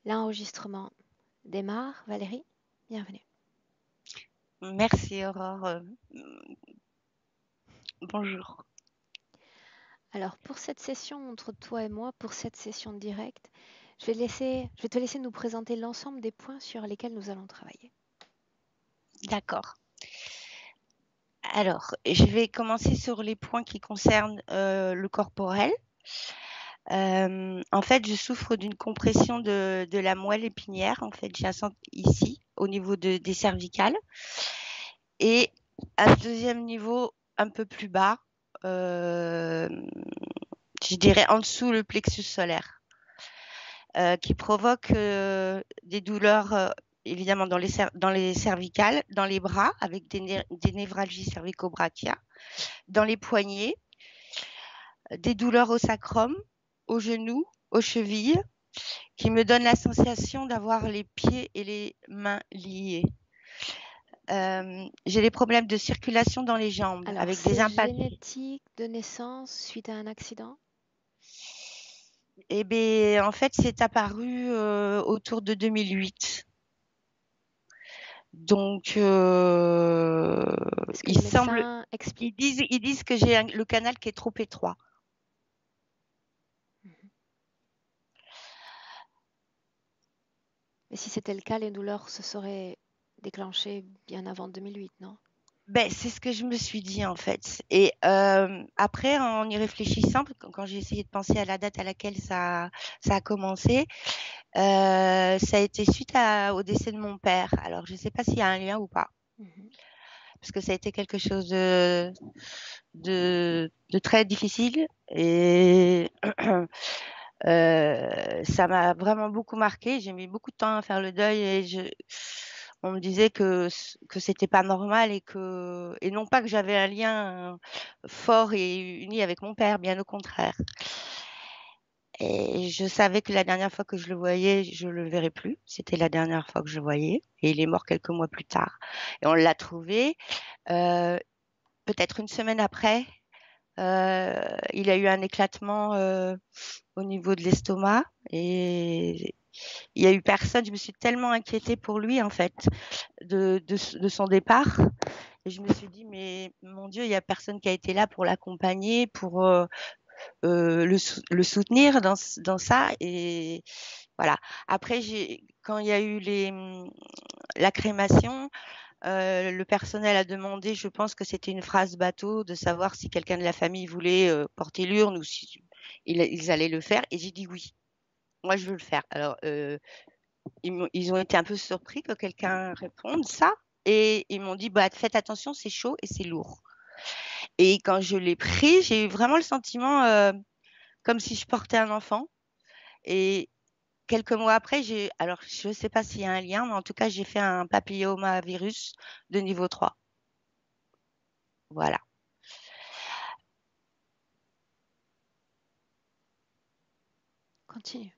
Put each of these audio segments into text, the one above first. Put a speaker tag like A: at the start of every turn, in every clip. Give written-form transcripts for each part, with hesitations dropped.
A: L'enregistrement démarre. Valérie, bienvenue.
B: Merci Aurore. Bonjour.
A: Alors, pour cette session entre toi et moi, pour cette session directe, je vais te laisser nous présenter l'ensemble des points sur lesquels nous allons travailler.
B: D'accord. Alors, je vais commencer sur les points qui concernent le corporel. En fait, je souffre d'une compression de la moelle épinière. En fait, j'ai un centre ici, au niveau des cervicales. Et à deuxième niveau, un peu plus bas, je dirais en dessous le plexus solaire, qui provoque des douleurs évidemment dans les cervicales, dans les bras avec des névralgies cervico-brachiales, dans les poignets, des douleurs au sacrum, aux genoux, aux chevilles, qui me donnent la sensation d'avoir les pieds et les mains liés. J'ai des problèmes de circulation dans les jambes
A: Alors,
B: avec des
A: c'est
B: impasses.
A: génétique de naissance suite à un accident?
B: Et ben, en fait, c'est apparu autour de 2008. Donc,
A: Est-ce que
B: il
A: le
B: semble,
A: médecin
B: ils
A: explique?
B: disent, ils disent que j'ai le canal qui est trop étroit.
A: Mhm. Mais si c'était le cas, les douleurs se seraient déclenchées bien avant 2008, non?
B: Ben, c'est ce que je me suis dit en fait. Et après, en y réfléchissant, quand j'ai essayé de penser à la date à laquelle ça a commencé, ça a été suite au décès de mon père. Alors, je ne sais pas s'il y a un lien ou pas,
A: Mhm.
B: parce que ça a été quelque chose de très difficile et ça m'a vraiment beaucoup marqué. J'ai mis beaucoup de temps à faire le deuil et on me disait que c'était pas normal et non pas que j'avais un lien fort et uni avec mon père, bien au contraire. Et je savais que la dernière fois que je le voyais, je le verrais plus. C'était la dernière fois que je le voyais et il est mort quelques mois plus tard. Et on l'a trouvé peut-être une semaine après. Il a eu un éclatement au niveau de l'estomac et il y a eu personne. Je me suis tellement inquiétée pour lui en fait de son départ. Et je me suis dit mais mon Dieu, il y a personne qui a été là pour l'accompagner, pour le soutenir dans ça. Et voilà. Après, quand il y a eu la crémation, le personnel a demandé, je pense que c'était une phrase bateau, de savoir si quelqu'un de la famille voulait porter l'urne ou si ils allaient le faire. Et j'ai dit oui. Moi, je veux le faire. Alors, ils ont été un peu surpris que quelqu'un réponde ça. Et ils m'ont dit, bah, faites attention, c'est chaud et c'est lourd. Et quand je l'ai pris, j'ai eu vraiment le sentiment comme si je portais un enfant. Et quelques mois après, alors je ne sais pas s'il y a un lien, mais en tout cas, j'ai fait un papillomavirus de niveau 3. Voilà.
A: Continue.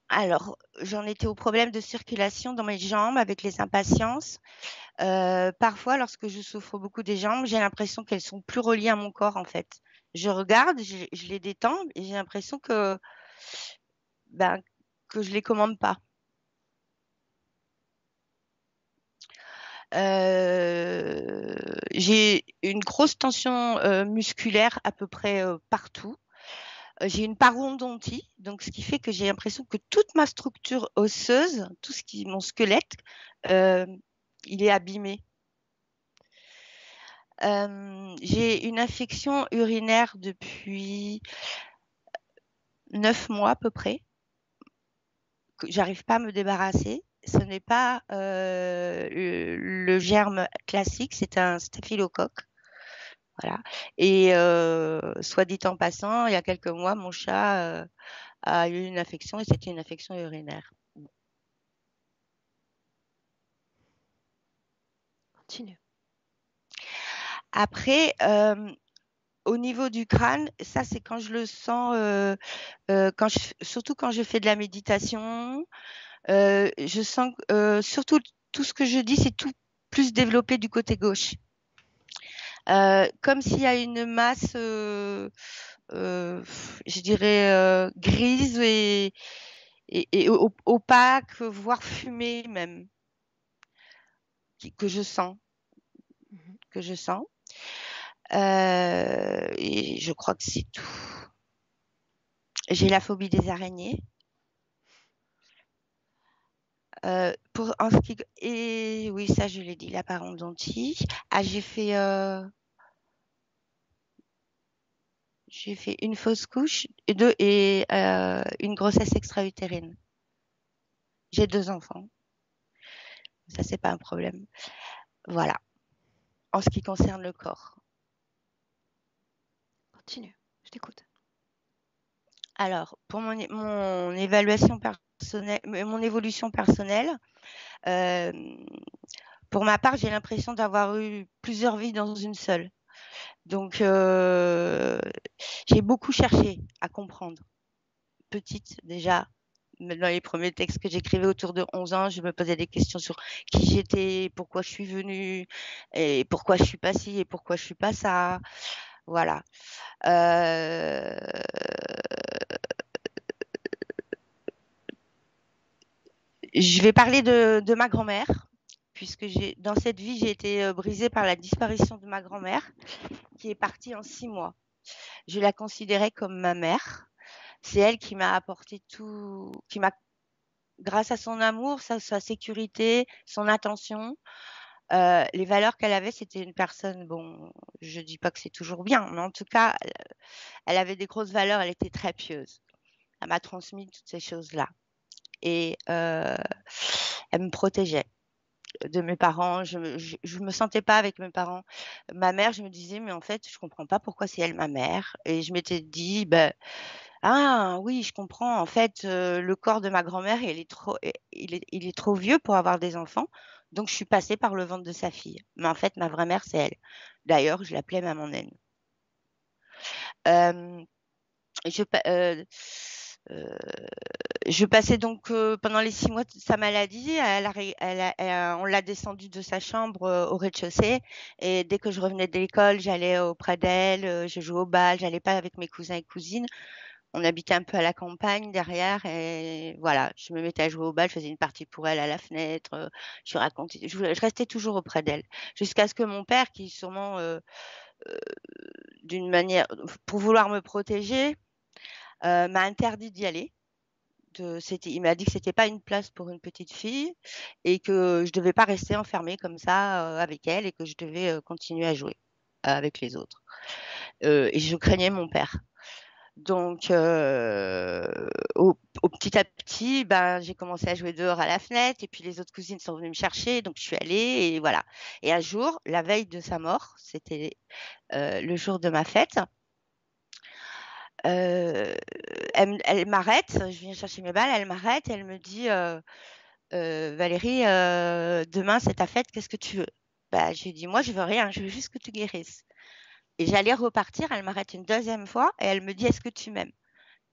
B: Alors, j'en étais au problème de circulation dans mes jambes avec les impatiences. Parfois, lorsque je souffre beaucoup des jambes, j'ai l'impression qu'elles sont plus reliées à mon corps, en fait. Je regarde, je les détends et j'ai l'impression ben, que je les commande pas. J'ai une grosse tension musculaire à peu près partout. J'ai une parodontie, donc ce qui fait que j'ai l'impression que toute ma structure osseuse, mon squelette, euh, il est abîmé. J'ai une infection urinaire depuis 9 mois à peu près, que j'arrive pas à me débarrasser. Ce n'est pas le germe classique, c'est un staphylocoque. Voilà. Et soit dit en passant, il y a quelques mois, mon chat a eu une infection et c'était une infection urinaire.
A: Continue.
B: Après, au niveau du crâne, ça c'est quand je le sens, surtout quand je fais de la méditation, je sens surtout tout ce que je dis, c'est tout plus développé du côté gauche. Comme s'il y a une masse, je dirais, grise et opaque, voire fumée même, que je sens,
A: Mhm.
B: que je sens. Et je crois que c'est tout. J'ai la phobie des araignées. En ce qui et oui, ça je l'ai dit, la parodontie. Ah, j'ai fait une fausse couche et une grossesse extra-utérine. J'ai 2 enfants. Ça, c'est pas un problème. Voilà. En ce qui concerne le corps.
A: Continue, je t'écoute.
B: Alors, pour mon évaluation personnelle, mon évolution personnelle, euh, pour ma part, j'ai l'impression d'avoir eu plusieurs vies dans une seule. Donc, j'ai beaucoup cherché à comprendre. Petite, déjà, dans les premiers textes que j'écrivais autour de 11 ans, je me posais des questions sur qui j'étais, pourquoi je suis venue, et pourquoi je suis pas ci, et pourquoi je suis pas ça. Voilà. Euh, je vais parler de ma grand-mère, puisque dans cette vie, j'ai été brisée par la disparition de ma grand-mère, qui est partie en 6 mois. Je la considérais comme ma mère. C'est elle qui m'a apporté tout, grâce à son amour, sa sécurité, son attention, les valeurs qu'elle avait, c'était une personne, bon, je dis pas que c'est toujours bien, mais en tout cas, elle avait des grosses valeurs, elle était très pieuse. Elle m'a transmis toutes ces choses-là. Et elle me protégeait de mes parents. Je me sentais pas avec mes parents. Ma mère, je me disais, mais en fait, je comprends pas pourquoi c'est elle ma mère. Et je m'étais dit, ben, ah oui, je comprends. En fait, le corps de ma grand-mère, il est trop vieux pour avoir des enfants. Donc, je suis passée par le ventre de sa fille. Mais en fait, ma vraie mère, c'est elle. D'ailleurs, je l'appelais maman naine. Euh, je, pa- euh, euh, je passais donc pendant les 6 mois de sa maladie, on l'a descendue de sa chambre au rez-de-chaussée. Et dès que je revenais de l'école, j'allais auprès d'elle, je jouais au bal, j'allais pas avec mes cousins et cousines. On habitait un peu à la campagne derrière et voilà, je me mettais à jouer au bal, je faisais une partie pour elle à la fenêtre, je racontais, je restais toujours auprès d'elle jusqu'à ce que mon père, qui sûrement euh, d'une manière pour vouloir me protéger, m'a interdit d'y aller. Il m'a dit que c'était pas une place pour une petite fille et que je devais pas rester enfermée comme ça avec elle et que je devais continuer à jouer avec les autres. Et je craignais mon père. Donc, au petit à petit, ben, j'ai commencé à jouer dehors à la fenêtre et puis les autres cousines sont venues me chercher, donc je suis allée et voilà. Et un jour, la veille de sa mort, c'était le jour de ma fête, euh, elle m'arrête, je viens chercher mes balles, elle m'arrête et elle me dit Valérie, demain c'est ta fête, qu'est-ce que tu veux? Bah, je lui dis moi je veux rien, je veux juste que tu guérisses. Et j'allais repartir, elle m'arrête une deuxième fois et elle me dit est-ce que tu m'aimes?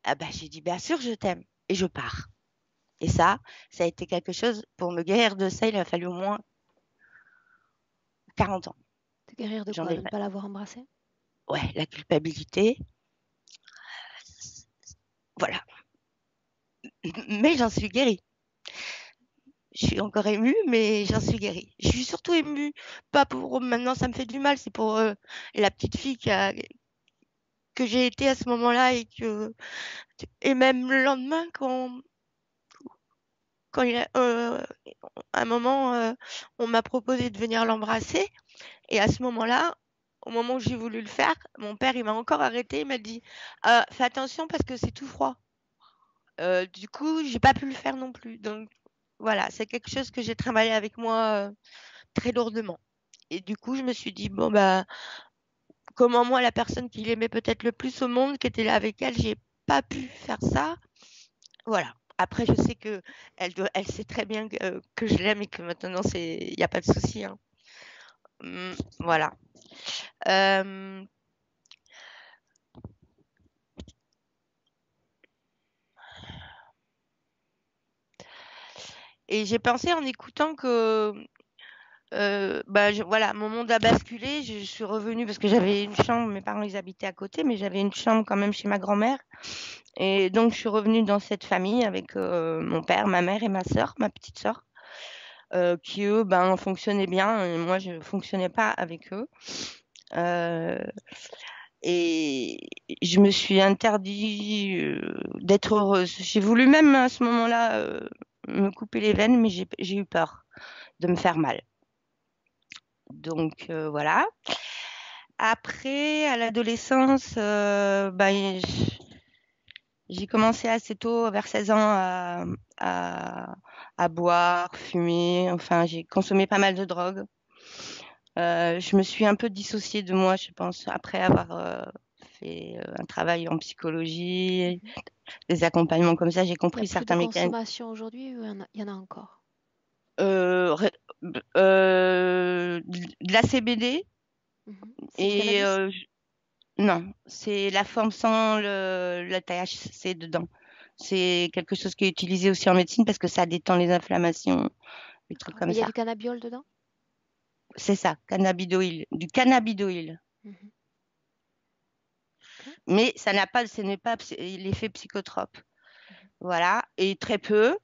B: Ah bah, j'ai dit bien sûr je t'aime et je pars. Et ça a été quelque chose pour me guérir de ça, il a fallu au moins 40 ans.
A: Te guérir de
B: J'en
A: quoi?
B: ai
A: De ne pas l'avoir embrassé?
B: ouais, la culpabilité, voilà. Mais j'en suis guérie. Je suis encore émue, mais j'en suis guérie. Je suis surtout émue, pas pour maintenant ça me fait du mal, c'est pour la petite fille que j'ai été à ce moment-là et même le lendemain quand à un moment on m'a proposé de venir l'embrasser et à ce moment-là, au moment où j'ai voulu le faire, mon père il m'a encore arrêté, il m'a dit fais attention parce que c'est tout froid. Du coup, j'ai pas pu le faire non plus. Donc voilà, c'est quelque chose que j'ai travaillé avec moi très lourdement. Et du coup, je me suis dit, bon, bah, comment moi, la personne qui l'aimait peut-être le plus au monde, qui était là avec elle, j'ai pas pu faire ça. Voilà. Après, je sais que elle sait très bien que je l'aime et que maintenant, il n'y a pas de souci. Hein. Voilà. Euh, et j'ai pensé en écoutant que voilà, mon monde a basculé. Je suis revenue parce que j'avais une chambre. Mes parents, ils habitaient à côté, mais j'avais une chambre quand même chez ma grand-mère. Et donc, je suis revenue dans cette famille avec mon père, ma mère et ma sœur, ma petite sœur, qui eux, ben, fonctionnaient bien. Et moi, je fonctionnais pas avec eux. Euh, et je me suis interdit d'être heureuse. J'ai voulu même à ce moment-là me couper les veines, mais j'ai eu peur de me faire mal. Donc voilà. Après, à l'adolescence, j'ai commencé assez tôt, vers 16 ans, à, à boire, fumer. Enfin, j'ai consommé pas mal de drogue. Je me suis un peu dissociée de moi, je pense, après avoir fait un travail en psychologie,
A: Mhm.
B: des accompagnements comme ça. J'ai
A: Il y a
B: compris
A: plus de
B: certains mécanismes.
A: consommation aujourd'hui ou il y en a encore?
B: Euh, ré- de la CBD
A: Mhm. C'est du
B: et
A: cannabis?
B: non, c'est la forme sans le THC dedans. C'est quelque chose qui est utilisé aussi en médecine parce que ça détend les inflammations, des trucs
A: D'accord.
B: comme
A: Mais il y a
B: ça.
A: du cannabiol dedans?
B: C'est ça, cannabidiol, du cannabidiol.
A: Mhm. Ok.
B: Mais ça n'a pas, ce n'est pas l'effet psychotrope.
A: Mhm.
B: Voilà, et très peu,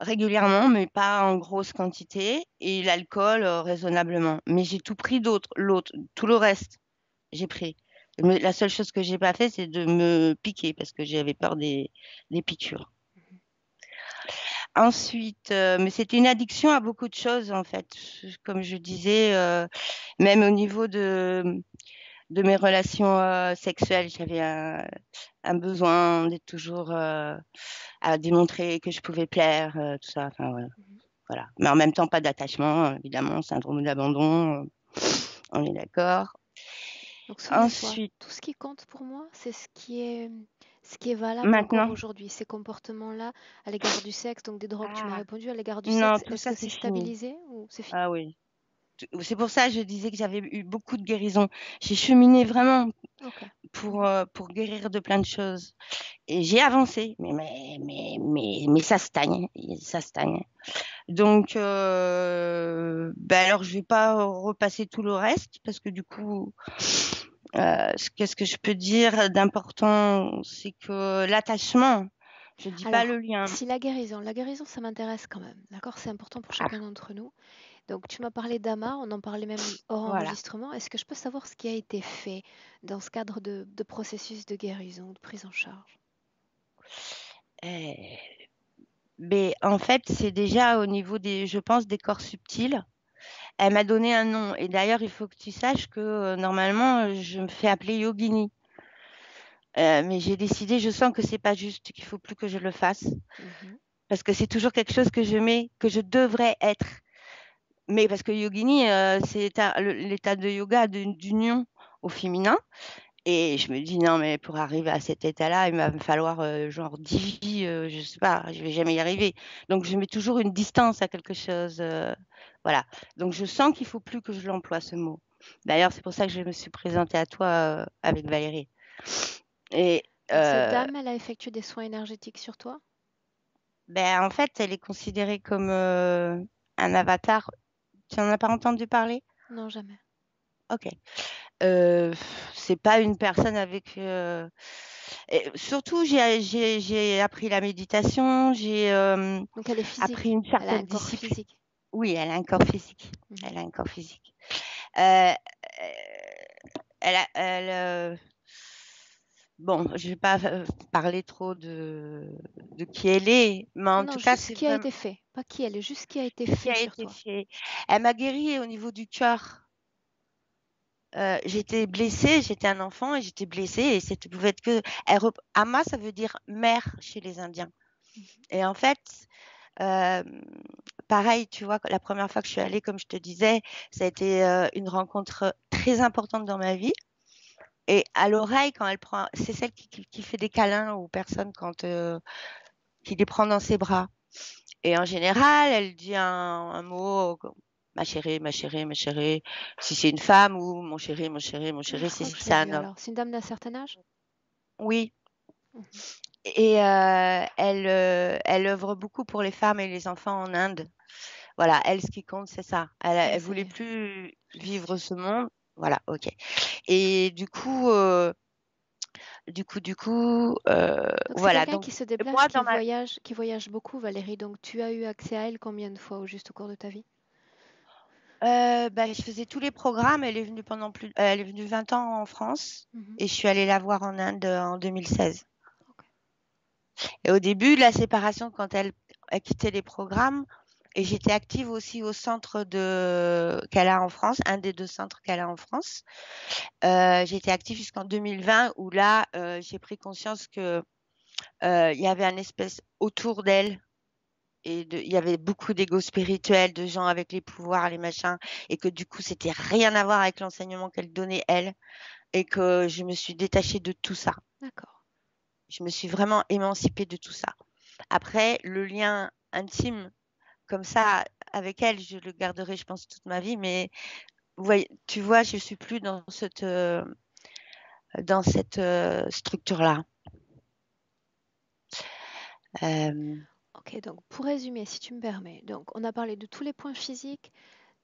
B: régulièrement, mais pas en grosse quantité, et l'alcool raisonnablement. Mais j'ai tout pris l'autre, tout le reste, j'ai pris. Mais la seule chose que j'ai pas fait, c'est de me piquer parce que j'avais peur des piqûres. Ensuite, mais c'était une addiction à beaucoup de choses en fait. Comme je disais, même au niveau de mes relations sexuelles, j'avais un besoin d'être toujours à démontrer que je pouvais plaire, tout ça. Enfin, voilà.
A: Mhm.
B: Voilà. Mais en même temps, pas d'attachement, évidemment, syndrome d'abandon, on est d'accord.
A: Donc souviens-toi,
B: Ensuite,
A: tout ce qui compte pour moi, c'est ce qui est valable encore
B: maintenant,
A: aujourd'hui. Ces comportements-là à l'égard du sexe, donc des drogues, tu m'as
B: ah,
A: répondu, à l'égard du
B: non,
A: sexe,
B: tout
A: est-ce
B: ça,
A: que
B: c'est
A: c'est
B: fini.
A: stabilisé ou c'est fini?
B: Ah oui. C'est pour ça que je disais que j'avais eu beaucoup de guérisons. J'ai cheminé vraiment
A: Ok. Mhm.
B: pour guérir de plein de choses. Et j'ai avancé, mais ça stagne, ça stagne. Donc, ben alors je vais pas repasser tout le reste parce que du coup, qu'est-ce que je peux dire d'important, c'est que l'attachement, je dis pas le
A: Alors,
B: lien.
A: si la guérison, ça m'intéresse quand même, d'accord? C'est important pour
B: Ah,
A: chacun d'entre nous. Donc, tu m'as parlé d'AMA, on en parlait même hors
B: voilà.
A: enregistrement. Est-ce que je peux savoir ce qui a été fait dans ce cadre de processus de guérison, de prise en charge?
B: Euh, mais en fait, c'est déjà au niveau des, je pense, des corps subtils. Elle m'a donné un nom. Et d'ailleurs, il faut que tu saches que normalement, je me fais appeler Yogini. Mais j'ai décidé, je sens que c'est pas juste, qu'il faut plus que je le fasse.
A: Mhm.
B: Parce que c'est toujours quelque chose que je mets, que je devrais être. Mais parce que Yogini, c'est l'état de yoga d'union au féminin. Et je me dis, non, mais pour arriver à cet état-là, il va me falloir genre 10 vies, je sais pas, je vais jamais y arriver. Donc, je mets toujours une distance à quelque chose. Voilà. Donc, je sens qu'il faut plus que je l'emploie, ce mot. D'ailleurs, c'est pour ça que je me suis présentée à toi avec Valérie. Et
A: Donc, cette
B: euh,
A: dame, elle a effectué des soins énergétiques sur toi?
B: ben, en fait, elle est considérée comme un avatar. Tu en as pas entendu parler?
A: Non, jamais.
B: Ok. Euh, c'est pas une personne avec. Et surtout, j'ai appris la méditation, j'ai
A: Donc, elle est
B: appris
A: physique.
B: une
A: Elle a
B: certaine
A: un corps
B: discipline.
A: physique.
B: Oui, elle a un corps physique.
A: Mhm.
B: Elle a un corps physique. Euh, euh, bon, je vais pas parler trop de qui elle est, mais
A: Non,
B: en
A: non,
B: tout cas,
A: juste ce
B: c'est
A: qui a
B: vraiment
A: été fait. Pas qui elle est, juste ce qui a été
B: ce qui
A: fait
B: a
A: sur
B: été
A: toi.
B: fait. Elle m'a guérie au niveau du cœur. J'étais blessée, j'étais un enfant et j'étais blessée et c'était pouvait être que Ama, ça veut dire mère chez les Indiens.
A: Mhm.
B: Et en fait, euh, pareil, tu vois, la première fois que je suis allée, comme je te disais, ça a été une rencontre très importante dans ma vie. Et à l'oreille, quand elle prend, c'est celle qui fait des câlins aux personnes quand qui les prend dans ses bras. Et en général, elle dit un mot comme ma chérie, ma chérie, ma chérie, si c'est une femme, ou mon chéri, mon chéri, mon
A: Ah,
B: chéri,
A: je
B: si
A: crois que je
B: c'est
A: l'ai vu
B: un homme.
A: alors. C'est une dame d'un certain âge?
B: Oui.
A: Mhm.
B: Et elle œuvre beaucoup pour les femmes et les enfants en Inde. Voilà, elle, ce qui compte, c'est ça.
A: Ouais,
B: Elle voulait
A: c'est
B: plus vivre
A: restituer.
B: ce monde. Voilà, ok. Et
A: Donc c'est
B: voilà.
A: quelqu'un
B: Donc
A: qui se déplace,
B: moi, dans ma,
A: qui voyage beaucoup, Valérie. Donc tu as eu accès à elle combien de fois au juste au cours de ta vie?
B: bah, je faisais tous les programmes. Elle est venue elle est venue 20 ans en France
A: Mhm.
B: et je suis allée la voir en Inde en 2016.
A: Ok.
B: Et au début de la séparation, quand elle quittait les programmes, et j'étais active aussi au centre qu'elle a en France, un des deux centres qu'elle a en France. J'étais active jusqu'en 2020 où là, j'ai pris conscience que il y avait un espèce autour d'elle il y avait beaucoup d'ego spirituel, de gens avec les pouvoirs, les machins, et que du coup, c'était rien à voir avec l'enseignement qu'elle donnait elle, et que je me suis détachée de tout ça.
A: D'accord.
B: Je me suis vraiment émancipée de tout ça. Après, le lien intime comme ça avec elle, je le garderai, je pense, toute ma vie. Mais tu vois, je suis plus dans cette structure-là. Euh,
A: Ok, donc pour résumer, si tu me permets, donc on a parlé de tous les points physiques,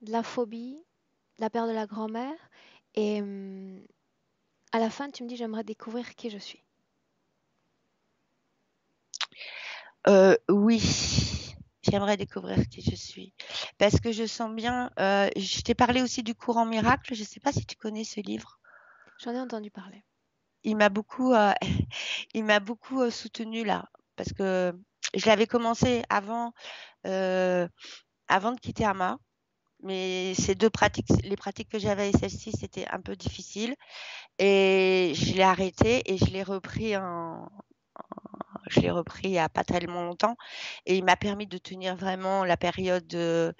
A: de la phobie, de la peur de la grand-mère, et à la fin, tu me dis j'aimerais découvrir qui je suis.
B: oui, j'aimerais découvrir qui je suis. Parce que je sens bien, je t'ai parlé aussi du courant miracle. Je ne sais pas si tu connais ce livre.
A: J'en ai entendu parler.
B: Il m'a beaucoup, il m'a beaucoup soutenue là. Parce que je l'avais commencé euh, avant de quitter Ama. Mais ces deux pratiques, les pratiques que j'avais et celle-ci, c'était un peu difficile. Et je l'ai arrêté et je l'ai repris il n'y a pas tellement longtemps. Et il m'a permis de tenir vraiment la période euh,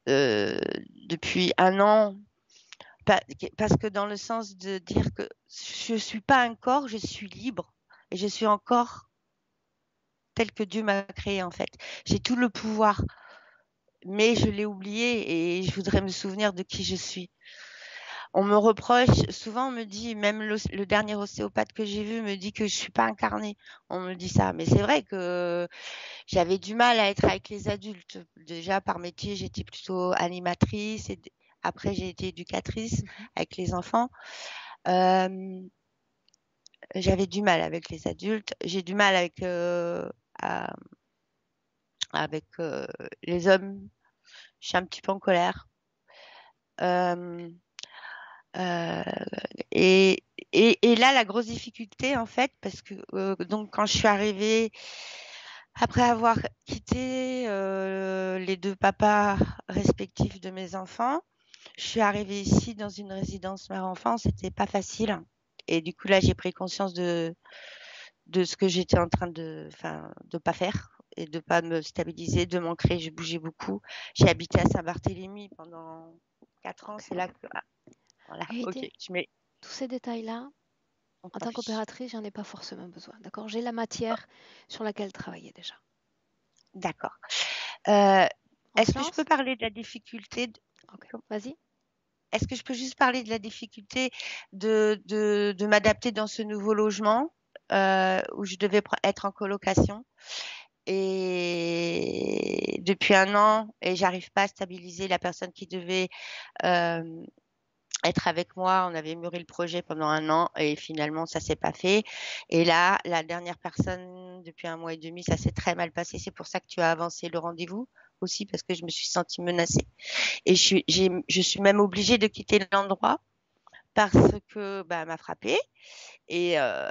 B: depuis un an. Parce que dans le sens de dire que je ne suis pas un corps, je suis libre. Et je suis encore tel que Dieu m'a créé, en fait. J'ai tout le pouvoir. Mais je l'ai oublié et je voudrais me souvenir de qui je suis. On me reproche, souvent on me dit, même le dernier ostéopathe que j'ai vu me dit que je suis pas incarnée. On me dit ça, mais c'est vrai que j'avais du mal à être avec les adultes. Déjà par métier, j'étais plutôt animatrice et après j'ai été éducatrice
A: Mhm.
B: avec les enfants. Euh, j'avais du mal avec les adultes. J'ai du mal à- avec les hommes. Je suis un petit peu en colère. Euh, euh, Et, et là, la grosse difficulté, en fait, parce que donc quand je suis arrivée, après avoir quitté les deux papas respectifs de mes enfants, je suis arrivée ici dans une résidence mère-enfant, c'était pas facile. Et du coup, là, j'ai pris conscience de ce que j'étais en train enfin, de pas faire et de pas me stabiliser, de m'ancrer. Je bougeais beaucoup. J'ai habité à Saint-Barthélemy pendant 4 ans.
A: Ok.
B: C'est là que, voilà, ok,
A: Vérité,
B: je mets
A: tous ces détails-là,
B: en
A: en tant
B: poche.
A: qu'opératrice, j'en ai pas forcément besoin. D'accord? J'ai la matière sur laquelle travailler déjà.
B: D'accord. Euh,
A: On
B: est-ce
A: se
B: que je peux
A: lance?
B: parler de la difficulté
A: Ok. Vas-y.
B: Est-ce que je peux juste parler de la difficulté de m'adapter dans ce nouveau logement où je devais être en colocation et depuis un an et j'arrive pas à stabiliser la personne qui devait euh, être avec moi. On avait mûri le projet pendant un an et finalement ça s'est pas fait. Et là, la dernière personne depuis un mois et demi, ça s'est très mal passé. C'est pour ça que tu as avancé le rendez-vous aussi parce que je me suis sentie menacée. Et je suis même obligée de quitter l'endroit parce que bah, elle m'a frappée. Et, euh,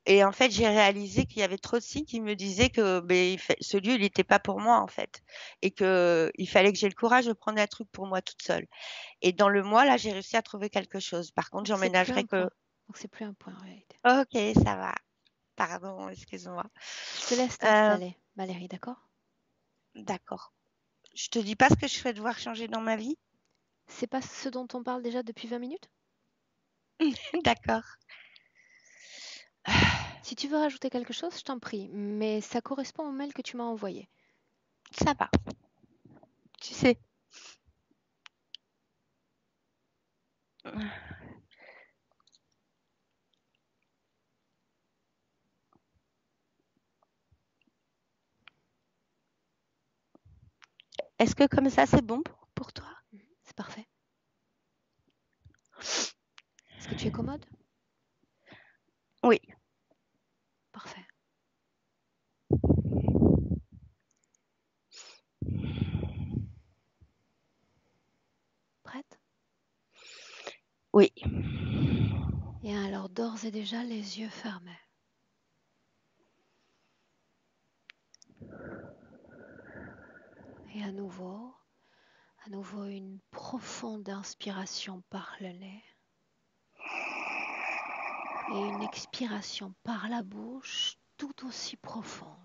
B: et en fait, j'ai réalisé qu'il y avait trop de signes qui me disaient que ben, ce lieu, il n'était pas pour moi, en fait. Et que il fallait que j'ai le courage de prendre un truc pour moi toute seule. Et dans le mois, là, j'ai réussi à trouver quelque chose. Par contre,
A: Donc c'est plus
B: j'emménagerai
A: un
B: que...
A: point. Donc c'est plus un point en réalité.
B: Ok, ça va. Pardon, excuse-moi.
A: Je te laisse
B: Euh,
A: t'installer, Valérie, d'accord?
B: d'accord. Je te dis pas ce que je souhaite voir changer dans ma vie.
A: C'est pas ce dont on parle déjà depuis 20 minutes?
B: D'accord.
A: Si tu veux rajouter quelque chose, je t'en prie, mais ça correspond au mail que tu m'as envoyé.
B: Ça va. Tu sais. Est-ce que comme ça, c'est bon pour toi?
A: C'est parfait. Est-ce que tu es commode?
B: Oui.
A: Parfait. Prête?
B: Oui.
A: Et alors d'ores et déjà les yeux fermés. Et à nouveau une profonde inspiration par le nez et une expiration par la bouche tout aussi profonde.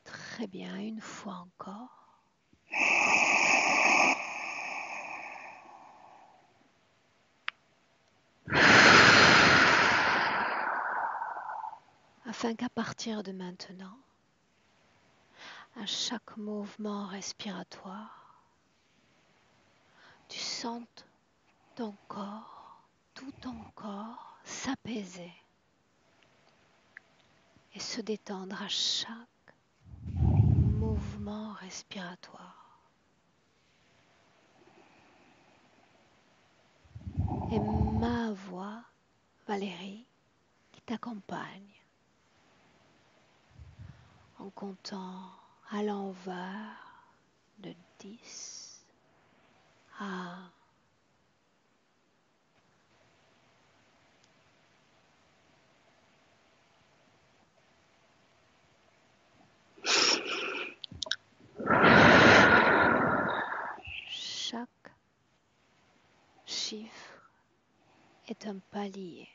A: Très bien, une fois encore. Afin qu'à partir de maintenant, à chaque mouvement respiratoire, tu sentes ton corps, tout ton corps s'apaiser et se détendre à chaque mouvement respiratoire. Et ma voix, Valérie, qui t'accompagne en comptant à l'envers de 10 à 1. Chaque chiffre est un palier.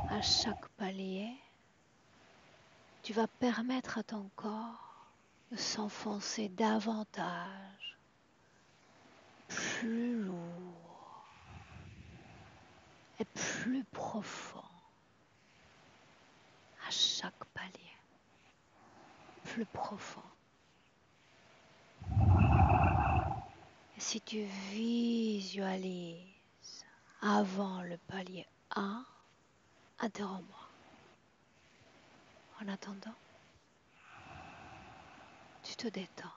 A: À chaque palier, tu vas permettre à ton corps de s'enfoncer davantage, plus lourd et plus profond. À chaque palier, plus profond. Et si tu visualises avant le palier 1, interromps-moi. En attendant, tu te détends.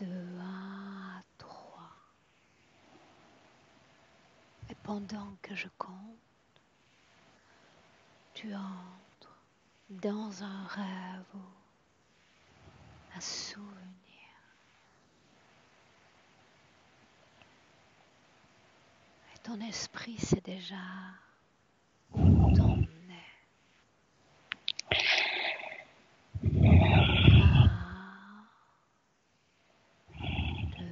A: de 1 à 3. Et pendant que je compte, tu entres dans un rêve ou un souvenir. Et ton esprit s'est déjà emmené. 1, 2,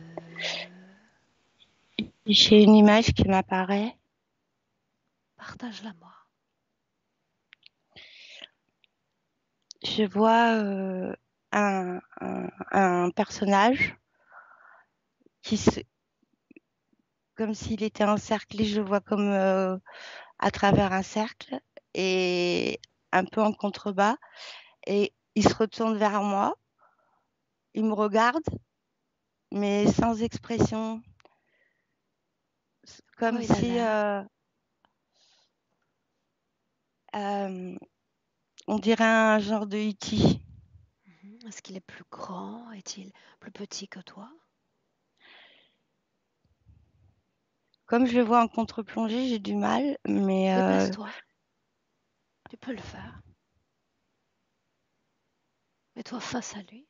B: J'ai une image qui m'apparaît.
A: partage-la moi.
B: Je vois un personnage qui comme s'il était encerclé, je le vois comme à travers un cercle et un peu en contrebas. Et il se retourne vers moi, il me regarde, mais sans expression,
A: Comment
B: comme
A: il a
B: si
A: l'air?
B: On dirait un genre de E.T.
A: Est-ce qu'il est plus grand? Est-il plus petit que toi?
B: Comme je le vois en contre-plongée, j'ai du mal, mais
A: Déplace-toi. Tu peux le faire. Mets-toi face à lui.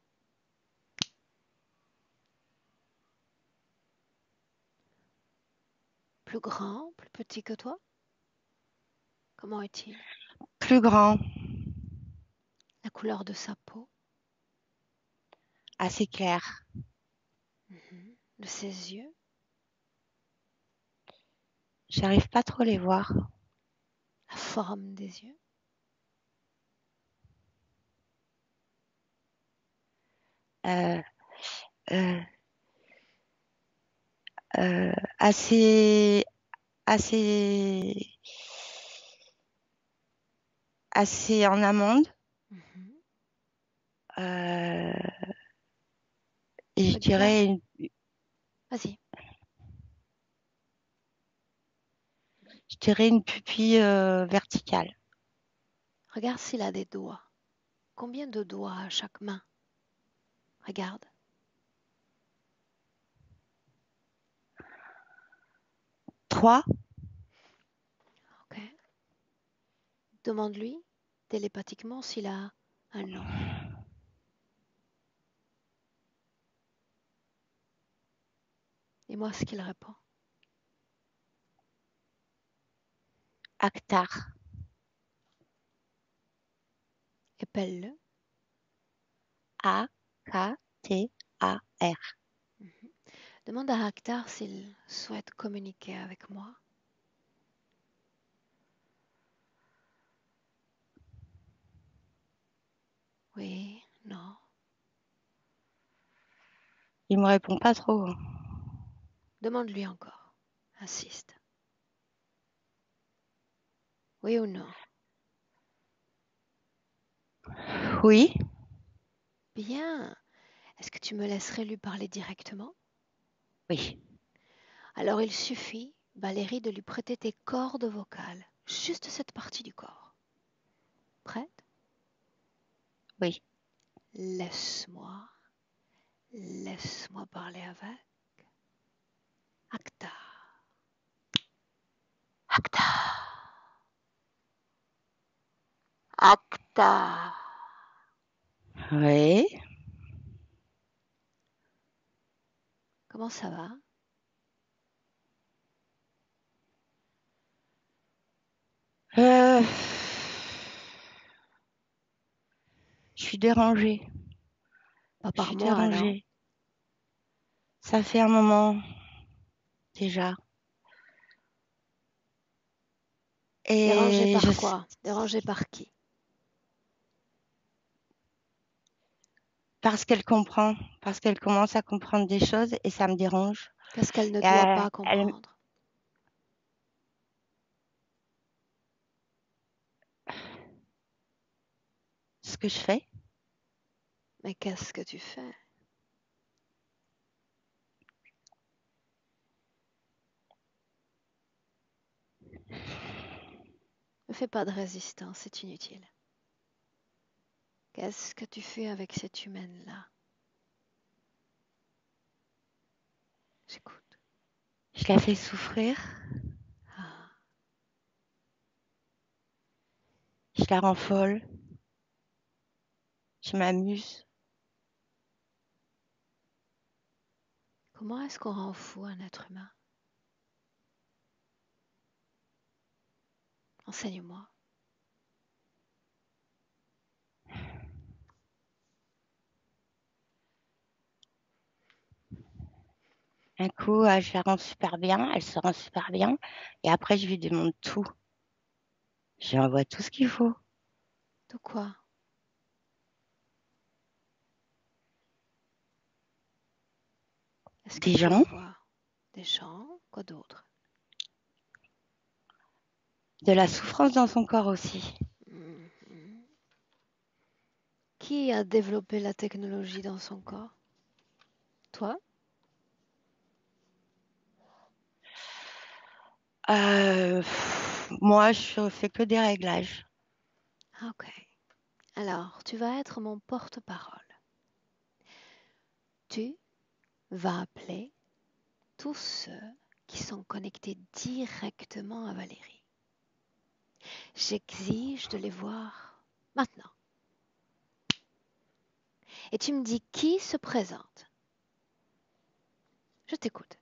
A: Plus grand, plus petit que toi? Comment est-il?
B: plus grand,
A: La couleur de sa peau?
B: assez clair.
A: De ses yeux?
B: J'arrive pas trop à les voir.
A: La forme des yeux?
B: Euh, euh, assez, assez, assez en amande.
A: Mhm.
B: Euh, et je
A: Regarde.
B: dirais
A: Vas-y.
B: une pupille verticale.
A: Regarde s'il a des doigts. Combien de doigts à chaque main? Regarde.
B: 3,
A: Ok. Demande-lui télépathiquement s'il a un nom. Dis-moi ce qu'il répond.
B: Actar.
A: Épelle-le.
B: A-K-T-A-R.
A: Demande à Akhtar s'il souhaite communiquer avec moi. Oui, non.
B: Il me répond pas trop.
A: Demande-lui encore. Insiste. Oui ou non?
B: Oui,
A: Bien. Est-ce que tu me laisserais lui parler directement?
B: oui,
A: Alors il suffit, Valérie, de lui prêter tes cordes vocales. Juste cette partie du corps. Prête?
B: oui.
A: Laisse-moi. Laisse-moi parler avec Akhtar.
B: Actar.
A: Akhtar.
B: Oui.
A: Comment ça va?
B: Euh, je suis dérangée.
A: Pas
B: Je
A: par
B: suis
A: moi, non?
B: dérangée. Ça fait un moment déjà.
A: Dérangé
B: Et
A: par quoi? Dérangé par qui?
B: parce qu'elle comprend, parce qu'elle commence à comprendre des choses et ça me dérange.
A: Qu'est-ce qu'elle ne
B: Et
A: doit pas comprendre?
B: ce que je fais,
A: Mais qu'est-ce que tu fais? Ne fais pas de résistance, c'est inutile. Qu'est-ce que tu fais avec cette humaine-là? J'écoute.
B: Je la fais souffrir.
A: Ah.
B: Je la rends folle. Je m'amuse.
A: Comment est-ce qu'on rend fou un être humain? Enseigne-moi.
B: Un coup, je la rends super bien. Elle se rend super bien. Et après, je lui demande tout. Je lui envoie tout ce qu'il faut.
A: De quoi? Est-ce que
B: Des
A: tu
B: gens,
A: envoies des gens? Quoi d'autre?
B: de la souffrance dans son corps aussi.
A: Mhm. Qui a développé la technologie dans son corps? Toi?
B: Moi, je fais que des réglages.
A: Ok. Alors, tu vas être mon porte-parole. Tu vas appeler tous ceux qui sont connectés directement à Valérie. J'exige de les voir maintenant. Et tu me dis qui se présente. Je t'écoute.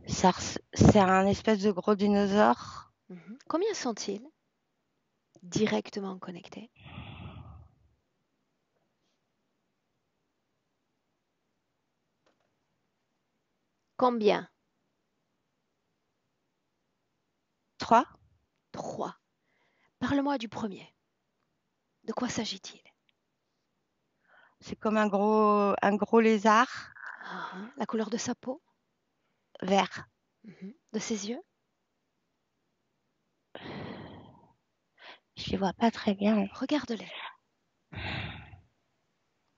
B: C'est un espèce de gros dinosaure.
A: Combien sont-ils directement connectés? Combien?
B: 3.
A: 3. Parle-moi du premier. De quoi s'agit-il?
B: C'est comme un gros lézard
A: La couleur de sa peau?
B: vert.
A: De ses yeux?
B: Je les vois pas très bien.
A: Regarde-les.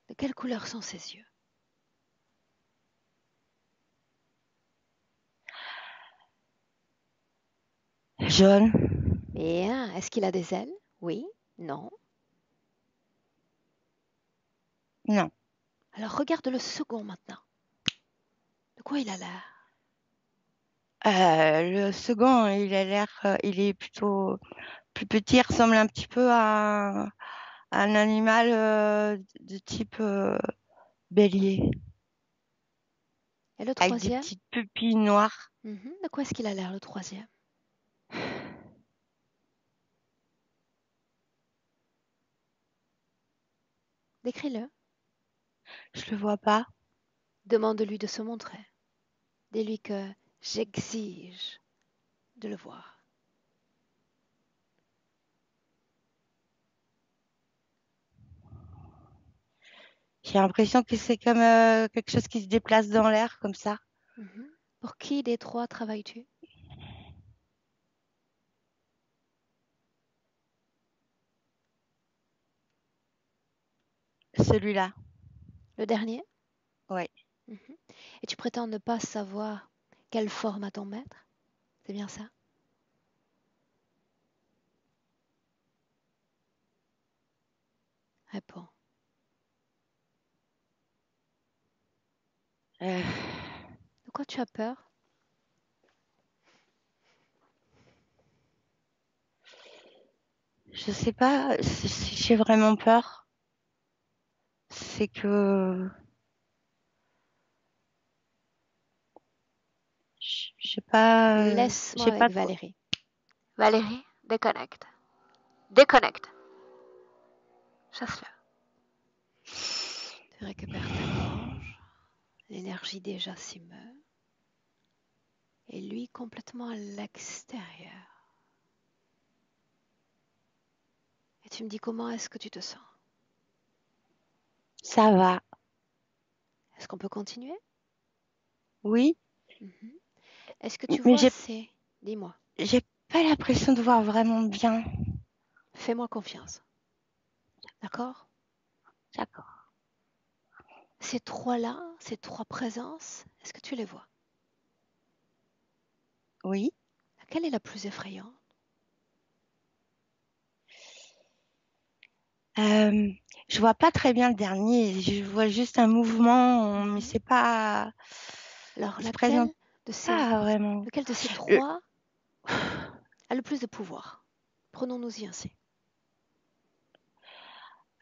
A: De quelle couleur sont ses yeux?
B: Jaune.
A: Bien. Est-ce qu'il a des ailes? Oui? Non?
B: Non.
A: Alors regarde le second maintenant. De quoi il a l'air?
B: Le second, il est plutôt plus petit. Il ressemble un petit peu à un animal de type bélier,
A: Et le
B: avec des
A: troisième?
B: petites pupilles noires.
A: De quoi est-ce qu'il a l'air le troisième? Décris-le.
B: Je le vois pas.
A: Demande-lui de se montrer. Dis-lui que j'exige de le voir.
B: J'ai l'impression que c'est comme quelque chose qui se déplace dans l'air, comme ça.
A: Pour qui des trois travailles-tu?
B: Celui-là.
A: Le dernier?
B: Ouais.
A: Et tu prétends ne pas savoir quelle forme a ton maître? C'est bien ça? Réponds. De quoi tu as peur?
B: Je sais pas si j'ai vraiment peur. C'est que je sais pas, je
A: Laisse-moi
B: sais pas
A: avec
B: trop.
A: Valérie. Valérie, déconnecte. Déconnecte. Chasse-le. Tu récupères ta gorge. L'énergie déjà s'y meut. Et lui complètement à l'extérieur. Et tu me dis comment est-ce que tu te sens?
B: Ça va.
A: Est-ce qu'on peut continuer?
B: Oui,
A: Est-ce que tu
B: mais
A: vois ces... Dis-moi.
B: j'ai pas l'impression de voir vraiment bien.
A: Fais-moi confiance. D'accord?
B: D'accord.
A: Ces trois-là, ces trois présences, est-ce que tu les vois?
B: Oui.
A: Laquelle est la plus effrayante?
B: Je vois pas très bien le dernier. Je vois juste un mouvement, mais c'est pas.
A: Alors,
B: Il se présente pas vraiment.
A: lequel de ces trois a le plus de pouvoir? Prenons-nous-y ainsi.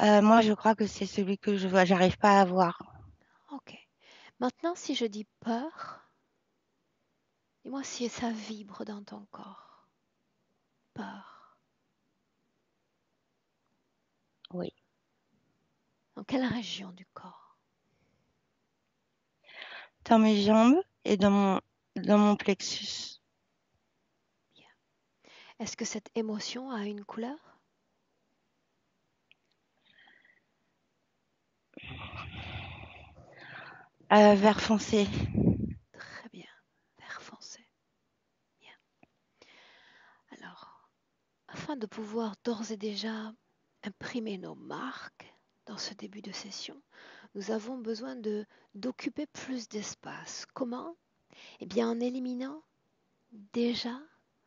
B: Moi, je crois que c'est celui que je vois. J'arrive pas à voir.
A: Ok. Maintenant, si je dis peur, dis-moi si ça vibre dans ton corps. Peur.
B: Oui.
A: Dans quelle région du corps?
B: Dans mes jambes et dans mon plexus.
A: Bien. Est-ce que cette émotion a une couleur?
B: Vert foncé.
A: Très bien. Vert foncé. Bien. Alors, afin de pouvoir d'ores et déjà imprimer nos marques dans ce début de session, nous avons besoin d'occuper plus d'espace. Comment? Eh bien, en éliminant déjà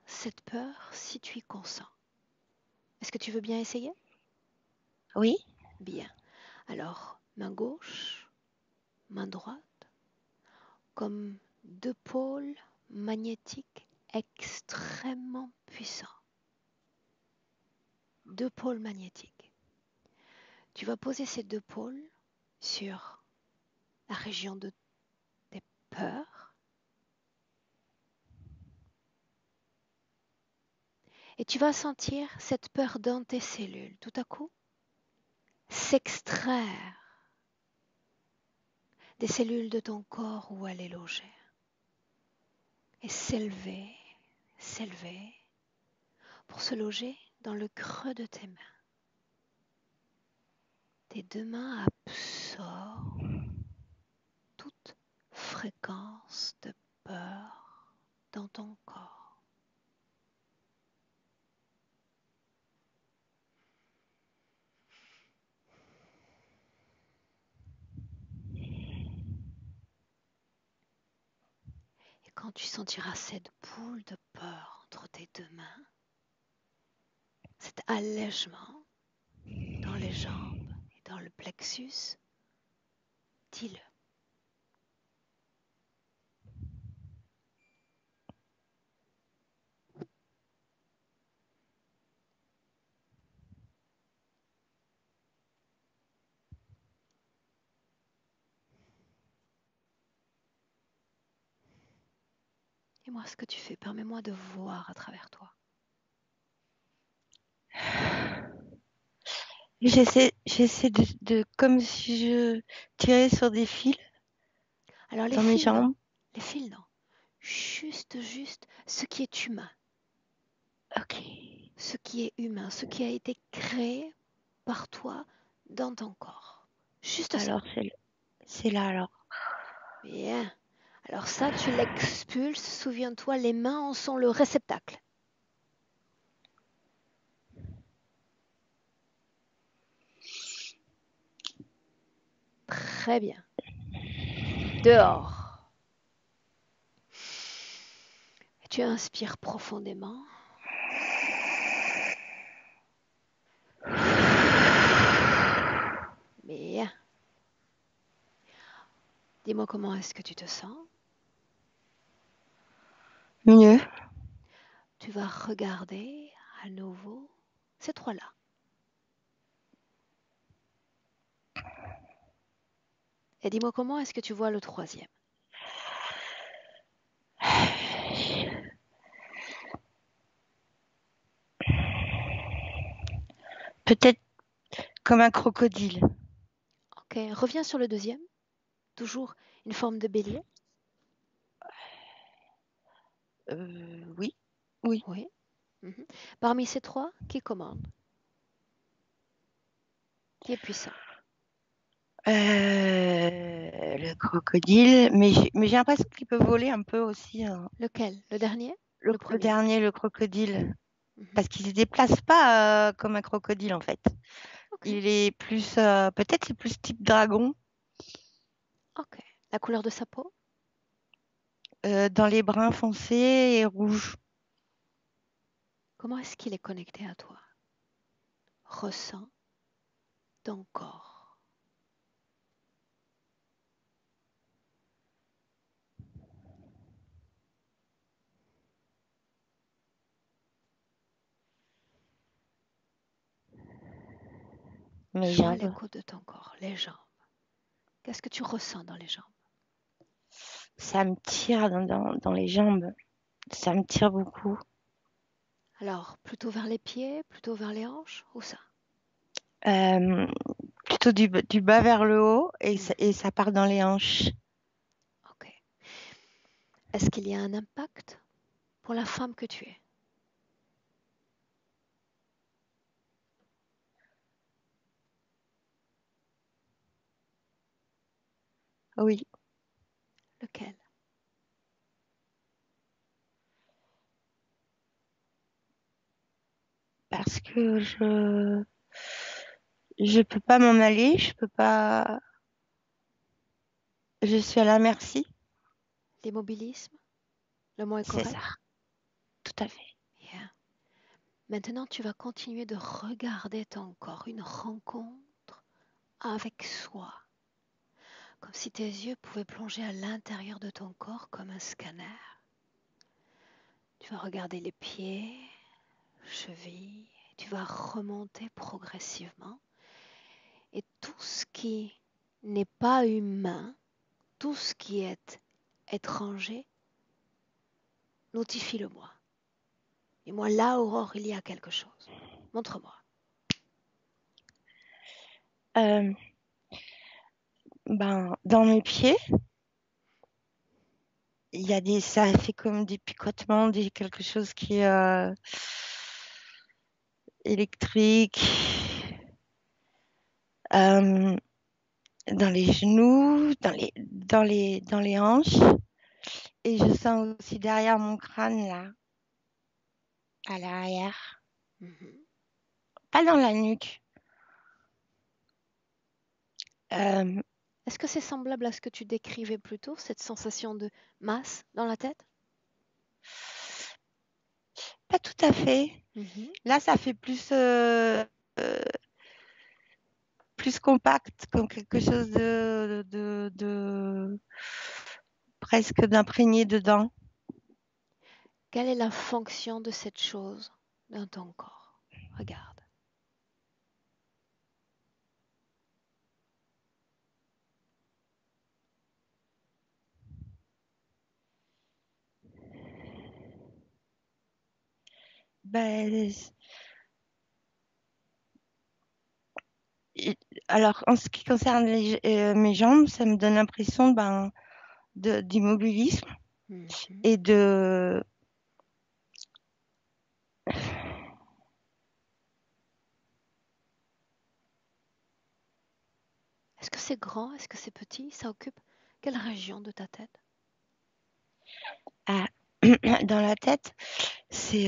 A: cette peur si tu y consens. Est-ce que tu veux bien essayer?
B: Oui.
A: Bien. Alors, main gauche, main droite, comme deux pôles magnétiques extrêmement puissants. Deux pôles magnétiques. Tu vas poser ces deux pôles sur la région de tes peurs et tu vas sentir cette peur dans tes cellules tout à coup s'extraire des cellules de ton corps où elle est logée et s'élever, s'élever pour se loger dans le creux de tes mains. Tes deux mains absorbent toute fréquence de peur dans ton corps. Et quand tu sentiras cette boule de peur entre tes deux mains, cet allègement dans les jambes et dans le plexus, dis-le. Dis-moi ce que tu fais, permets-moi de voir à travers toi.
B: J'essaie comme si je tirais sur des fils
A: Alors les
B: dans mes
A: fils, non.
B: jambes.
A: Les fils, non. Juste ce qui est humain.
B: Ok.
A: Ce qui est humain, ce qui a été créé par toi dans ton corps. Juste ça.
B: Alors, c'est là, alors.
A: Bien. Alors ça, tu l'expulses. Souviens-toi, les mains en sont le réceptacle. Très bien. Dehors. Tu inspires profondément. Bien. Dis-moi comment est-ce que tu te sens.
B: Mieux.
A: Tu vas regarder à nouveau ces trois-là. Et dis-moi comment est-ce que tu vois le troisième.
B: Peut-être comme un crocodile.
A: Ok, reviens sur le deuxième. Toujours une forme de bélier.
B: Oui. Oui.
A: Oui. Mhm. Parmi ces trois, qui commande? Qui est puissant?
B: Le crocodile, mais j'ai l'impression qu'il peut voler un peu aussi, hein.
A: Lequel? Le dernier? Le
B: Le
A: premier?
B: dernier, le crocodile,
A: Mhm.
B: parce qu'il se déplace pas comme un crocodile en fait.
A: Ok,
B: Il est plus, peut-être c'est plus type dragon,
A: ok. La couleur de sa peau?
B: dans les bruns foncés et rouges.
A: Comment est-ce qu'il est connecté à toi? Ressens. ton corps.
B: Mes
A: Prends
B: jambes.
A: l'écoute de ton corps, les jambes. Qu'est-ce que tu ressens dans les jambes?
B: Ça me tire dans les jambes. Ça me tire beaucoup.
A: Alors, plutôt vers les pieds, plutôt vers les hanches, ou ça?
B: Euh, Plutôt du bas vers le haut et ça part dans les hanches.
A: Ok. Est-ce qu'il y a un impact pour la femme que tu es?
B: Oui,
A: Lequel?
B: parce que je peux pas m'en aller, je peux pas, je suis à la merci.
A: L'immobilisme? Le mot est
B: C'est ça,
A: correct?
B: tout à fait.
A: Bien. Maintenant, tu vas continuer de regarder ton corps, une rencontre avec soi, comme si tes yeux pouvaient plonger à l'intérieur de ton corps comme un scanner. Tu vas regarder les pieds, chevilles, tu vas remonter progressivement et tout ce qui n'est pas humain, tout ce qui est étranger, notifie-le-moi. Et moi, là, Aurore, il y a quelque chose. Montre-moi.
B: Euh, dans mes pieds, il y a ça fait comme des picotements, quelque chose qui est électrique. Euh, Dans les genoux, dans les hanches. Et je sens aussi derrière mon crâne, là, à l'arrière.
A: Mhm.
B: Pas dans la nuque. Euh,
A: Est-ce que c'est semblable à ce que tu décrivais plus tôt, cette sensation de masse dans la tête?
B: Pas tout à fait.
A: Mhm.
B: Là, ça fait euh, plus compact, comme quelque chose de presque d'imprégné dedans.
A: Quelle est la fonction de cette chose dans ton corps? Regarde.
B: Ben, alors, en ce qui concerne mes jambes, ça me donne l'impression d'immobilisme
A: Mhm.
B: et de
A: Est-ce que c'est grand? Est-ce que c'est petit? Ça occupe quelle région de ta tête?
B: ah, dans la tête. C'est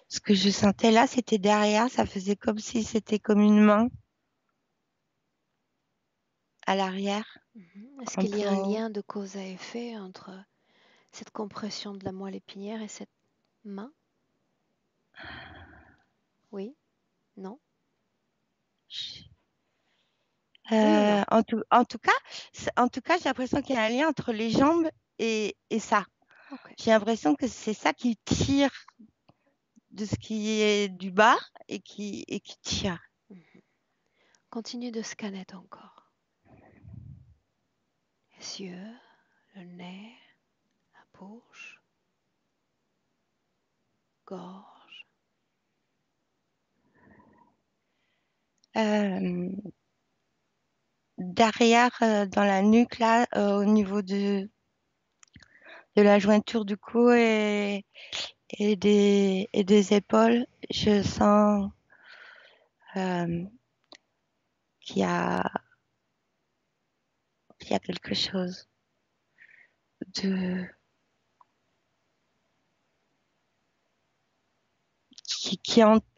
B: ce que je sentais là, c'était derrière, ça faisait comme si c'était comme une main à l'arrière,
A: Mhm. Est-ce
B: un
A: qu'il y
B: peu
A: a un
B: en haut.
A: lien de cause à effet entre cette compression de la moelle épinière et cette main? Oui? Non? Oui ou non?
B: En tout cas, j'ai l'impression qu'il y a un lien entre les jambes et ça.
A: Ok.
B: J'ai l'impression que c'est ça qui tire de ce qui est du bas et qui tire.
A: Mhm. Continue de scanner ton corps. Les yeux, le nez, la bouche, gorge.
B: Euh, Derrière, dans la nuque, là, au niveau de la jointure du cou et des épaules, je sens euh, qu'il y a, qu'il y a quelque chose de,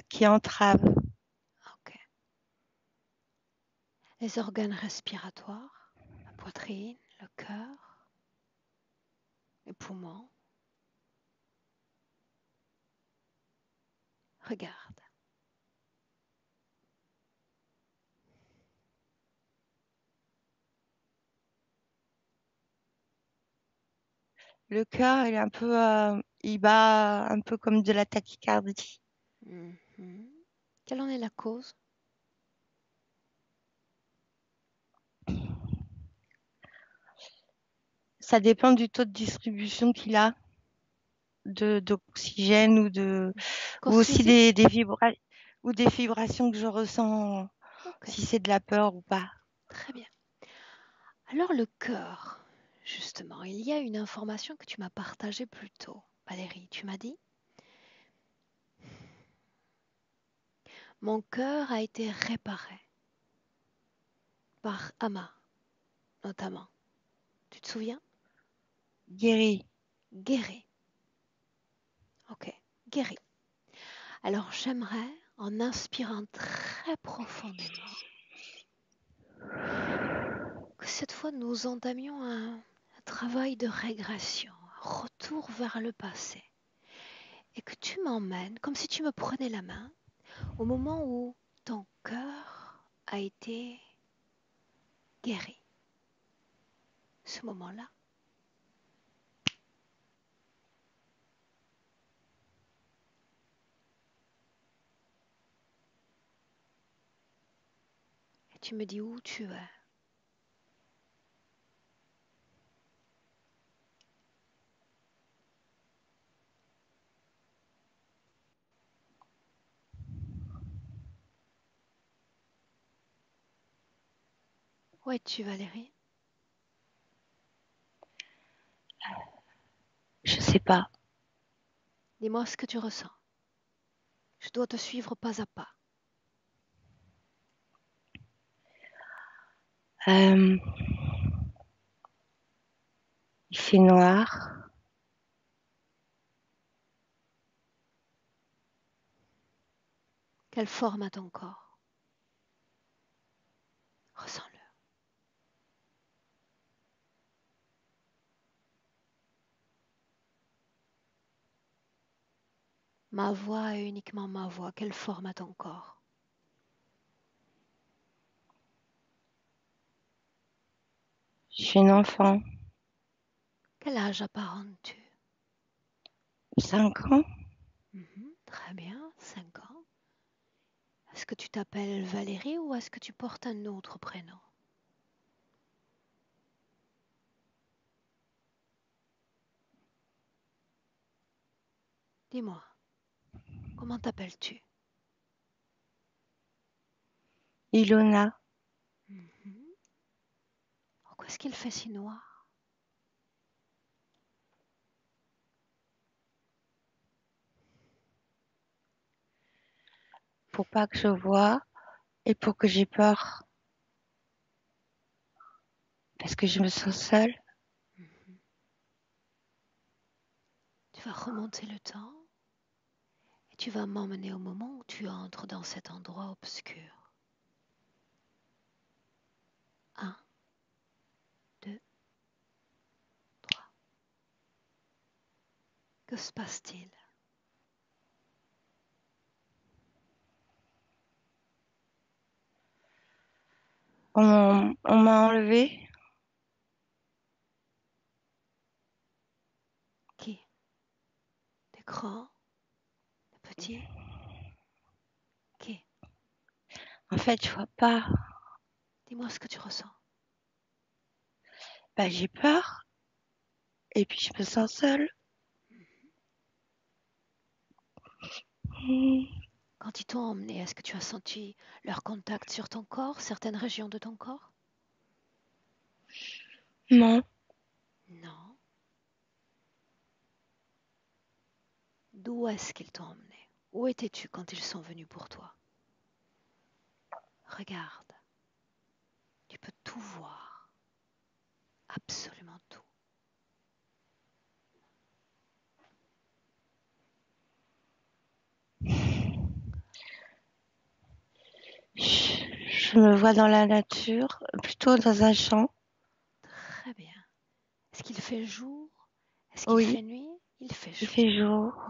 B: qui entrave.
A: Ok. Les organes respiratoires, la poitrine, le cœur, les poumons. Regarde.
B: Le cœur, il est un peu, il bat un peu comme de la tachycardie.
A: Mhm. Quelle en est la cause?
B: Ça dépend du taux de distribution qu'il a d'oxygène ou
A: Cause
B: aussi
A: physique?
B: ou des vibrations que je ressens,
A: Ok,
B: si c'est de la peur ou pas.
A: très bien. Alors le cœur, justement, il y a une information que tu m'as partagée plus tôt. Valérie, tu m'as dit, mon cœur a été réparé par Ama, notamment. Tu te souviens?
B: Guéri.
A: Guéri. Ok, guéri. Alors j'aimerais, en inspirant très profondément, que cette fois nous entamions un travail de régression, un retour vers le passé, et que tu m'emmènes, comme si tu me prenais la main, au moment où ton cœur a été guéri. Ce moment-là. Et tu me dis où tu es. Où es-tu, Valérie?
B: Je sais pas.
A: Dis-moi ce que tu ressens. Je dois te suivre pas à pas.
B: Euh, il fait noir.
A: Quelle forme a ton corps? Ressens-le. Ma voix est uniquement ma voix. Quelle forme a ton corps?
B: Je suis une enfant.
A: Quel âge apparentes-tu?
B: 5 ans.
A: Très bien, 5 ans. Est-ce que tu t'appelles Valérie ou est-ce que tu portes un autre prénom? Dis-moi, comment t'appelles-tu?
B: Ilona.
A: Mhm. Pourquoi est-ce qu'il fait si noir?
B: Pour pas que je vois et pour que j'ai peur. Parce que je me sens seule.
A: Mhm. Tu vas remonter le temps et tu vas m'emmener au moment où tu entres dans cet endroit obscur. 1, 2, 3. Que se passe-t-il?
B: On m'a enlevé.
A: Qui? Des grands? Des petits? Qui?
B: En fait, je vois pas.
A: Dis-moi ce que tu ressens.
B: Bah, j'ai peur. Et puis, je me sens seule. Hmm.
A: Quand ils t'ont emmené, est-ce que tu as senti leur contact sur ton corps, certaines régions de ton corps?
B: Non.
A: Non. D'où est-ce qu'ils t'ont emmené? Où étais-tu quand ils sont venus pour toi? Regarde, tu peux tout voir, absolument tout.
B: Je me vois dans la nature, plutôt dans un champ.
A: Très bien. Est-ce qu'il fait jour? Est-ce qu'il
B: Oui,
A: fait nuit? Il fait
B: il
A: jour.
B: fait jour.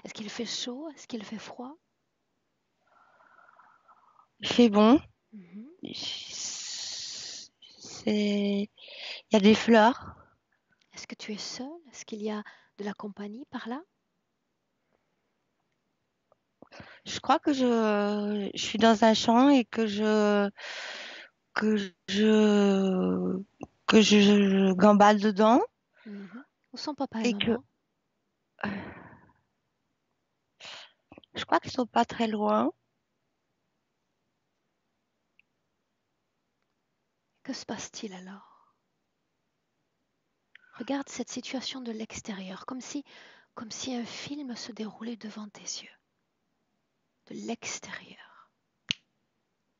A: Est-ce qu'il fait chaud? Est-ce qu'il fait froid?
B: Il fait bon.
A: Mhm.
B: Il y a des fleurs.
A: Est-ce que tu es seul? Est-ce qu'il y a de la compagnie par là?
B: Je crois que je suis dans un champ et que je, que je gambade dedans
A: Mhm. Où sont papa et
B: et que
A: maman?
B: je crois qu'ils sont pas très loin.
A: Que se passe-t-il alors? Regarde cette situation de l'extérieur, comme si un film se déroulait devant tes yeux. De l'extérieur.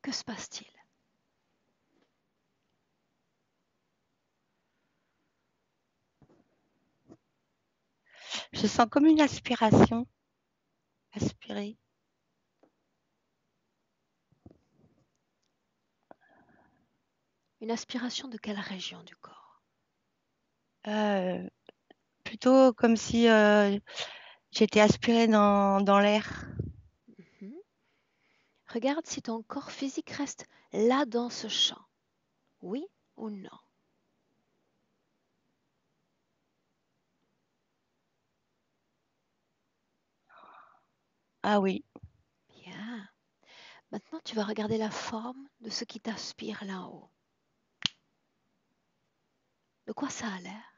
A: Que se passe-t-il?
B: Je sens comme une aspiration, aspirer.
A: Une aspiration de quelle région du corps?
B: Euh, Plutôt comme si j'étais aspirée dans l'air.
A: Mhm. Regarde si ton corps physique reste là dans ce champ. Oui ou non?
B: Ah oui,
A: Bien. Maintenant, tu vas regarder la forme de ce qui t'aspire là-haut. De quoi ça a l'air?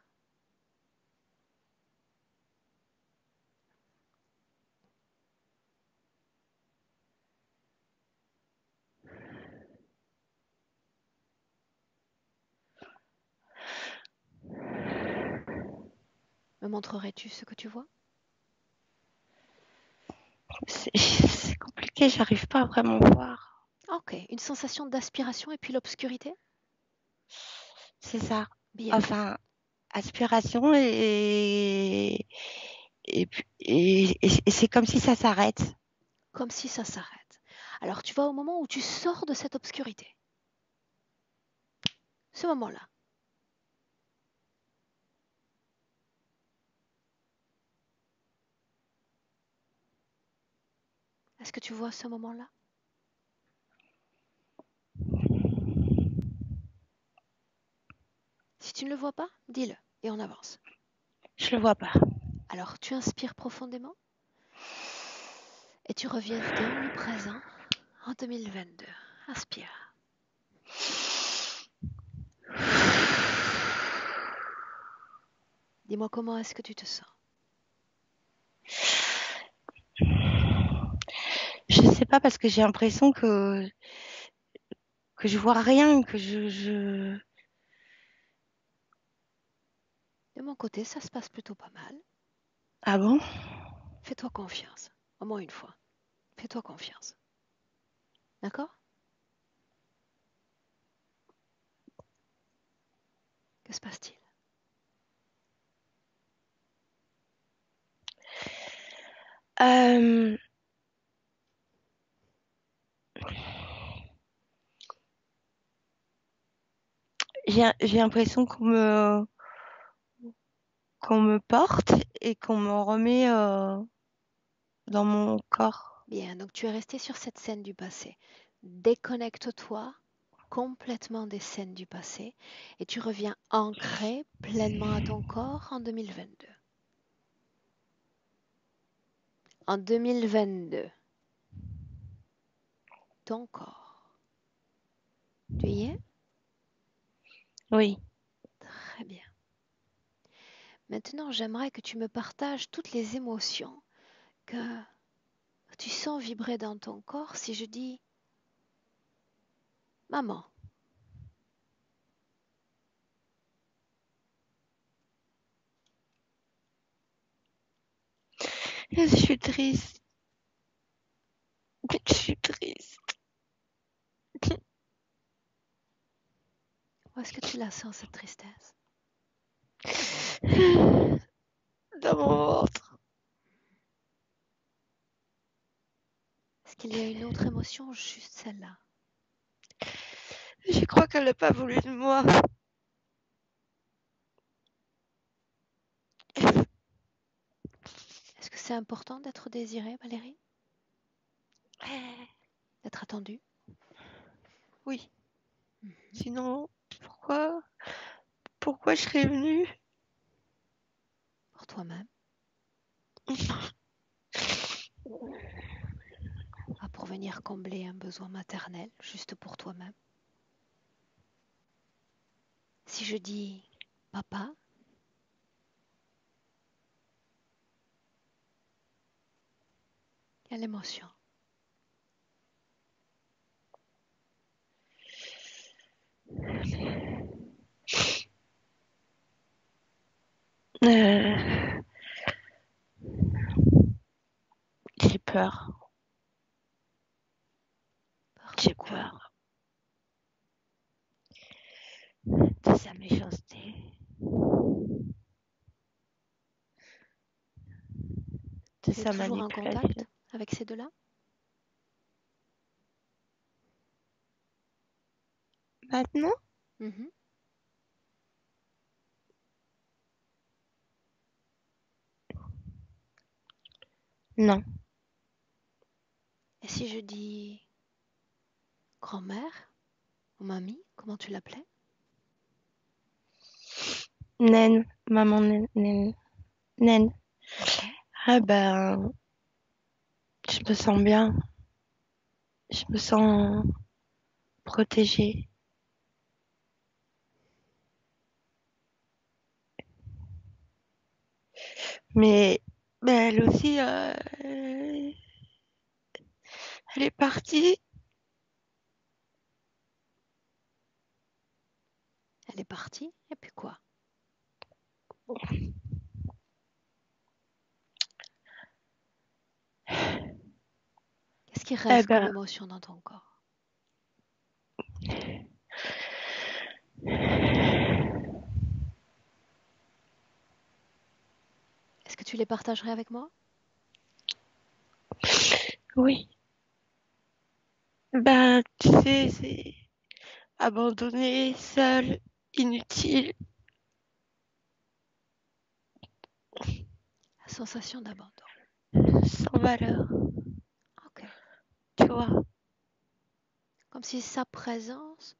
A: Me montrerais-tu ce que tu vois?
B: c'est compliqué, j'arrive pas à vraiment voir.
A: Ok, une sensation d'aspiration et puis l'obscurité?
B: C'est ça.
A: Bien,
B: Enfin, aspiration et c'est comme si ça s'arrête.
A: comme si ça s'arrête. Alors tu vas au moment où tu sors de cette obscurité. Ce moment-là. Est-ce que tu vois ce moment-là? Si tu ne le vois pas, dis-le et on avance.
B: Je le vois pas.
A: Alors tu inspires profondément et tu reviens dans le présent en 2022. Inspire. Dis-moi comment est-ce que tu te sens?
B: Je sais pas parce que j'ai l'impression que je vois rien,
A: De mon côté, ça se passe plutôt pas mal.
B: Ah bon?
A: Fais-toi confiance. Au moins une fois. Fais-toi confiance. D'accord? Que se passe-t-il?
B: Euh, j'ai l'impression qu'on me porte et qu'on me remet dans mon corps.
A: Bien, donc tu es resté sur cette scène du passé. Déconnecte-toi complètement des scènes du passé et tu reviens ancré pleinement à ton corps en 2022. En 2022, ton corps. Tu y es?
B: Oui.
A: Très bien. Maintenant, j'aimerais que tu me partages toutes les émotions que tu sens vibrer dans ton corps si je dis maman.
B: Je suis triste. Je suis triste.
A: Où est-ce que tu la sens, cette tristesse?
B: Dans mon ventre.
A: Est-ce qu'il y a une autre émotion ou juste celle-là?
B: Je crois qu'elle n'a pas voulu de moi.
A: Est-ce que c'est important d'être désiré, Valérie? D'être attendue?
B: Oui.
A: Mhm.
B: Sinon, pourquoi je serais venue?
A: toi-même. Pas pour venir combler un besoin maternel, juste pour toi-même. Si je dis papa, quelle émotion?
B: Euh, j'ai peur.
A: Peur de
B: J'ai
A: quoi?
B: peur de sa méchanceté. De
A: Tu es
B: sa
A: toujours en
B: manipulation.
A: contact avec ces deux-là?
B: Maintenant?
A: Mhm.
B: Non.
A: Et si je dis grand-mère ou mamie, comment tu l'appelais?
B: Naine. Maman naine. Naine.
A: Ok.
B: Ah ben, je me sens bien. Je me sens protégée. Mais elle aussi, elle est partie.
A: Elle est partie, et puis quoi? Qu'est-ce qui
B: Eh
A: reste comme
B: ben,
A: émotion dans ton corps? Est-ce que tu les partagerais avec moi?
B: oui. Ben, tu sais, c'est abandonné, seul, inutile,
A: La sensation d'abandon.
B: sans valeur,
A: Ok.
B: tu vois.
A: Comme si sa présence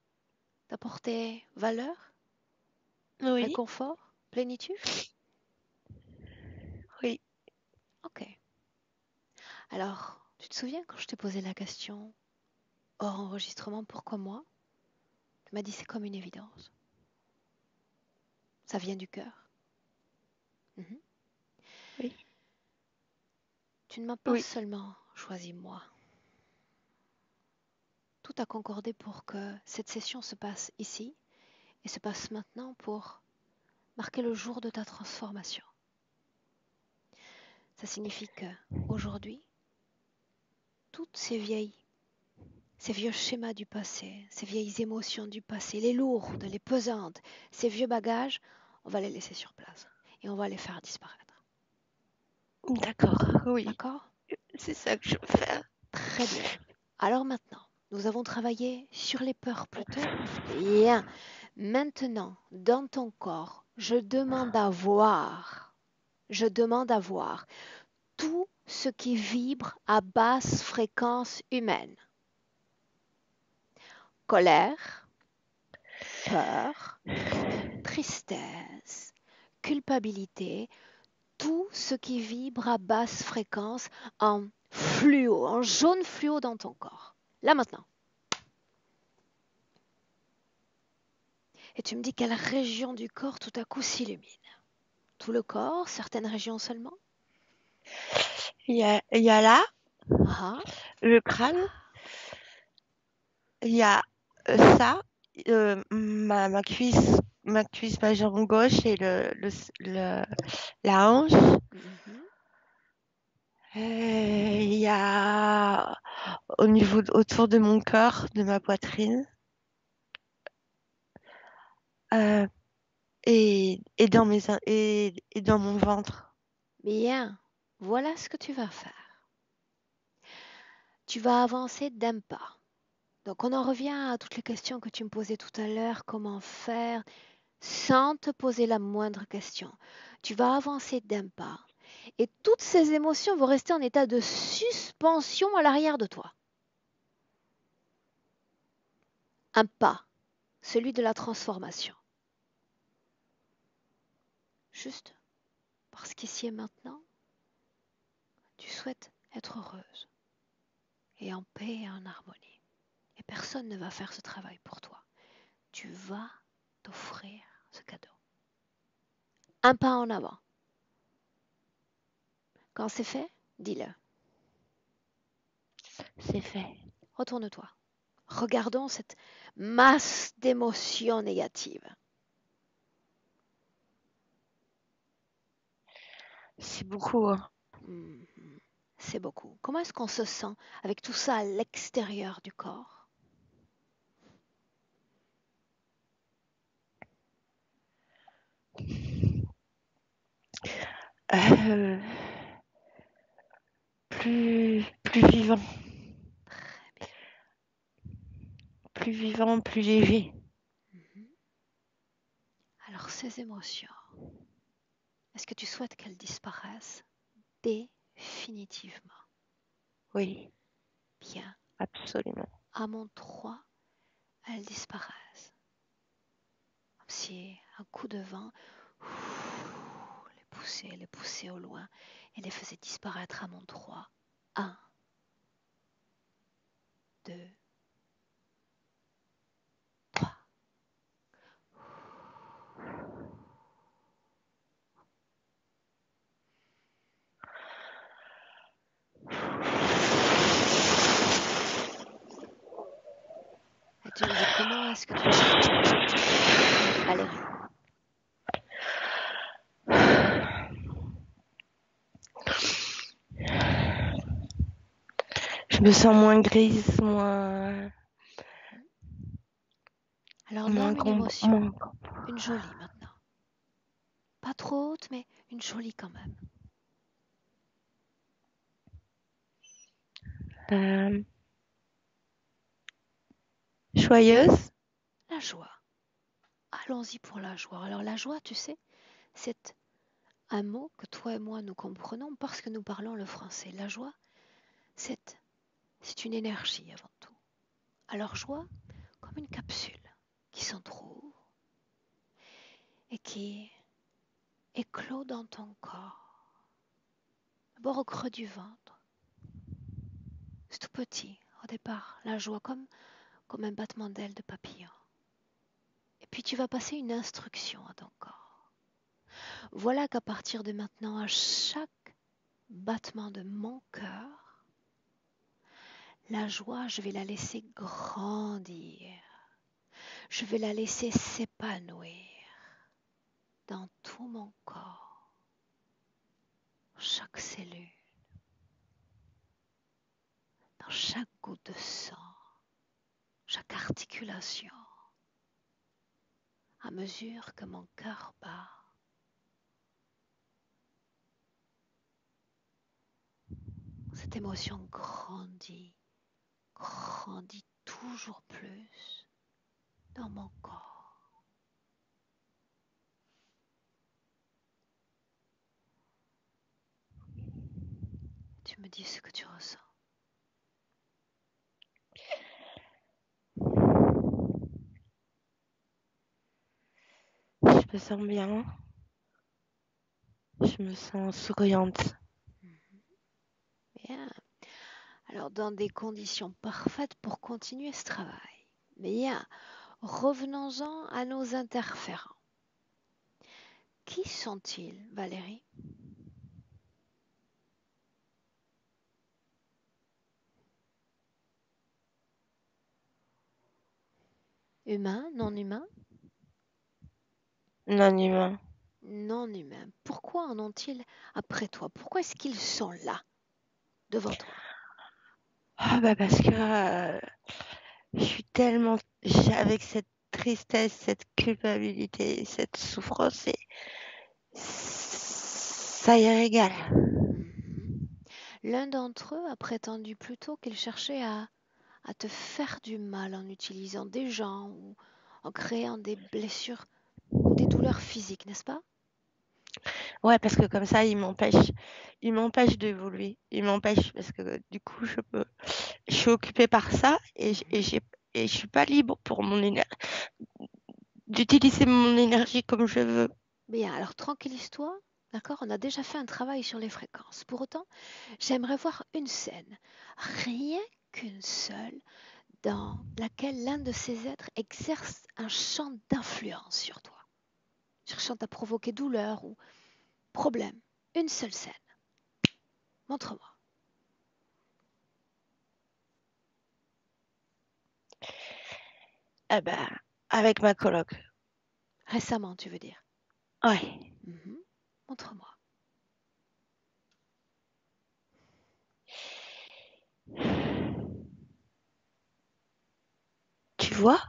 A: t'apportait valeur,
B: Oui,
A: réconfort, plénitude?
B: oui.
A: Ok. Alors, tu te souviens quand je t'ai posé la question hors enregistrement, pourquoi moi? Tu m'as dit c'est comme une évidence. Ça vient du cœur. Mhm.
B: Oui,
A: Tu ne m'as pas
B: oui,
A: seulement choisi moi. Tout a concordé pour que cette session se passe ici et se passe maintenant pour marquer le jour de ta transformation. Ça signifie que aujourd'hui, toutes ces vieux schémas du passé, ces vieilles émotions du passé, les lourdes, les pesantes, ces vieux bagages, on va les laisser sur place et on va les faire disparaître.
B: d'accord, oui.
A: D'accord?
B: C'est ça que je veux faire.
A: Très bien. Alors maintenant, nous avons travaillé sur les peurs plus tôt. Bien. Maintenant, dans ton corps, je demande à voir tout ce qui vibre à basse fréquence humaine. Colère, peur, tristesse, culpabilité, tout ce qui vibre à basse fréquence en fluo, en jaune fluo dans ton corps. Là maintenant. Et tu me dis quelle région du corps tout à coup s'illumine. Tout le corps, certaines régions seulement?
B: Il y a là,
A: Ah,
B: le crâne, il y a ça, ma cuisse, ma jambe gauche et la hanche.
A: mhm.
B: Il y a autour de mon corps, de ma poitrine, euh, et dans mon ventre.
A: Bien. Voilà ce que tu vas faire. Tu vas avancer d'un pas. Donc on en revient à toutes les questions que tu me posais tout à l'heure, comment faire, sans te poser la moindre question. Tu vas avancer d'un pas et toutes ces émotions vont rester en état de suspension à l'arrière de toi. Un pas, celui de la transformation. Juste Parce qu'ici et maintenant, tu souhaites être heureuse et en paix et en harmonie. Et personne ne va faire ce travail pour toi. Tu vas t'offrir ce cadeau. Un pas en avant. Quand c'est fait, dis-le.
B: C'est fait.
A: Retourne-toi. Regardons cette masse d'émotions négatives.
B: C'est beaucoup. Hein.
A: C'est beaucoup. Comment est-ce qu'on se sent avec tout ça à l'extérieur du corps?
B: Plus vivant.
A: Très bien.
B: Plus vivant, plus léger.
A: Alors ces émotions, est-ce que tu souhaites qu'elles disparaissent définitivement?
B: Oui.
A: Bien.
B: Absolument.
A: À mon 3, elles disparaissent. Comme si un coup de vent les poussait au loin et les faisait disparaître à mon 3. 1, 2, 3. Et tu me dis comment est-ce que tu te sens, Valérie?
B: Je me sens moins grise, moins...
A: Alors nomme une émotion,
B: moins...
A: une jolie maintenant. Pas trop haute, mais une jolie quand même.
B: Joyeuse.
A: La joie. Allons-y pour la joie. Alors la joie, tu sais, c'est un mot que toi et moi nous comprenons parce que nous parlons le français. La joie, c'est une énergie avant tout. Alors joie, comme une capsule qui s'entrouvre et qui éclot dans ton corps. D'abord au creux du ventre. C'est tout petit au départ, la joie comme un battement d'aile de papillon. Et puis tu vas passer une instruction à ton corps. Voilà qu'à partir de maintenant, à chaque battement de mon cœur, la joie, je vais la laisser grandir. Je vais la laisser s'épanouir dans tout mon corps, chaque cellule, dans chaque goutte de sang, chaque articulation, à mesure que mon cœur bat. Cette émotion grandit, grandit toujours plus dans mon corps. Tu me dis ce que tu ressens.
B: Je me sens bien. Je me sens souriante.
A: Bien. Alors, dans des conditions parfaites pour continuer ce travail. Bien. Revenons-en à nos interférents. Qui sont-ils, Valérie? Humains, non humains?
B: Non humain.
A: Non humains. Pourquoi en ont-ils après toi? Pourquoi est-ce qu'ils sont là, devant toi?
B: Ah bah parce que je suis tellement... Avec cette tristesse, cette culpabilité, cette souffrance, et ça y est régale.
A: L'un d'entre eux a prétendu plutôt qu'il cherchait à te faire du mal en utilisant des gens ou en créant des blessures ou des douleurs physiques, n'est-ce pas?
B: Ouais, parce que comme ça, il m'empêche d'évoluer. Il m'empêche parce que du coup, je suis occupée par ça et je suis pas libre pour d'utiliser mon énergie comme je veux.
A: Bien, alors tranquillise-toi, D'accord? On a déjà fait un travail sur les fréquences. Pour autant, j'aimerais voir une scène, rien qu'une seule, dans laquelle l'un de ces êtres exerce un champ d'influence sur toi, cherchant à provoquer douleur ou problème. Une seule scène. Montre-moi.
B: Ah bah, avec ma coloc.
A: Récemment, tu veux dire?
B: Ouais.
A: Mhm. Montre-moi.
B: Tu vois?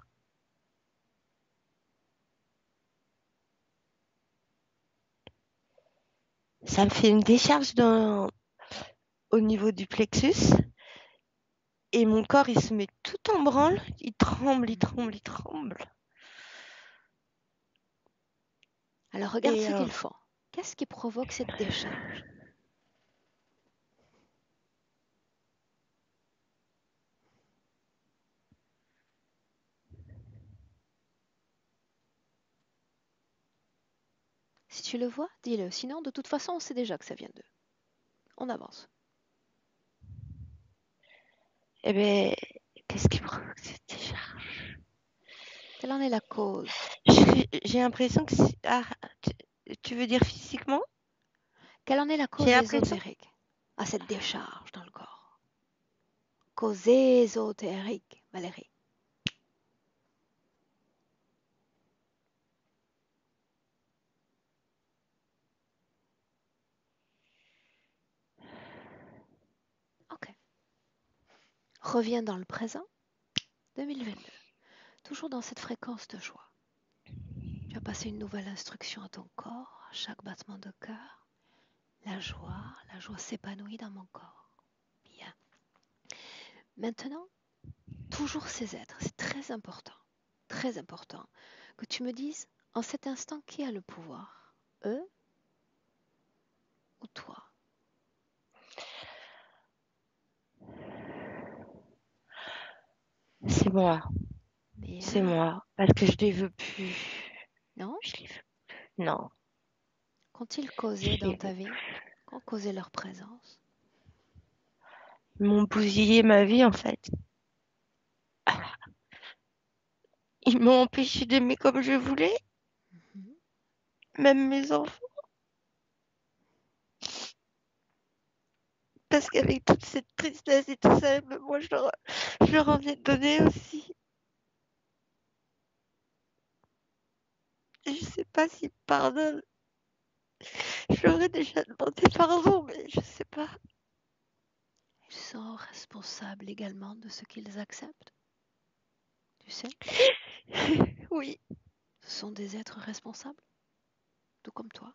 B: Ça me fait une décharge au niveau du plexus. Et mon corps, il se met tout en branle. Il tremble, il tremble, il tremble.
A: Alors regarde
B: Et
A: ce qu'ils font. Qu'est-ce qui provoque cette décharge? Si tu le vois, dis-le. Sinon, de toute façon, on sait déjà que ça vient d'eux. On avance.
B: eh ben, qu'est-ce qui provoque cette décharge?
A: Quelle en est la cause?
B: J'ai l'impression que tu veux dire physiquement?
A: Quelle en est la
B: J'ai
A: cause
B: l'impression.
A: ésotérique à cette décharge dans le corps? Cause ésotérique, Valérie. Ok. Reviens dans le présent, 2022. Toujours dans cette fréquence de joie. Tu as passé une nouvelle instruction à ton corps, à chaque battement de cœur. La joie s'épanouit dans mon corps. Bien. Maintenant, toujours ces êtres, c'est très important, que tu me dises en cet instant qui a le pouvoir, eux ou toi?
B: C'est moi. C'est
A: Bien.
B: moi. Parce que je les veux plus.
A: Non?
B: Je les veux. Non.
A: Qu'ont-ils
B: Je
A: causé dans
B: les
A: ta
B: veux.
A: vie? Qu'ont causé leur présence?
B: Ils m'ont bousillé ma vie, en fait. Ils m'ont empêché d'aimer comme je voulais.
A: Mhm.
B: Même mes enfants. Parce qu'avec toute cette tristesse et tout ça, moi, je leur en viens de donner aussi. Je sais pas s'ils pardonnent. Je leur ai déjà demandé pardon, mais je sais pas.
A: Ils sont responsables également de ce qu'ils acceptent. Tu sais,
B: Oui,
A: ce sont des êtres responsables, tout comme toi.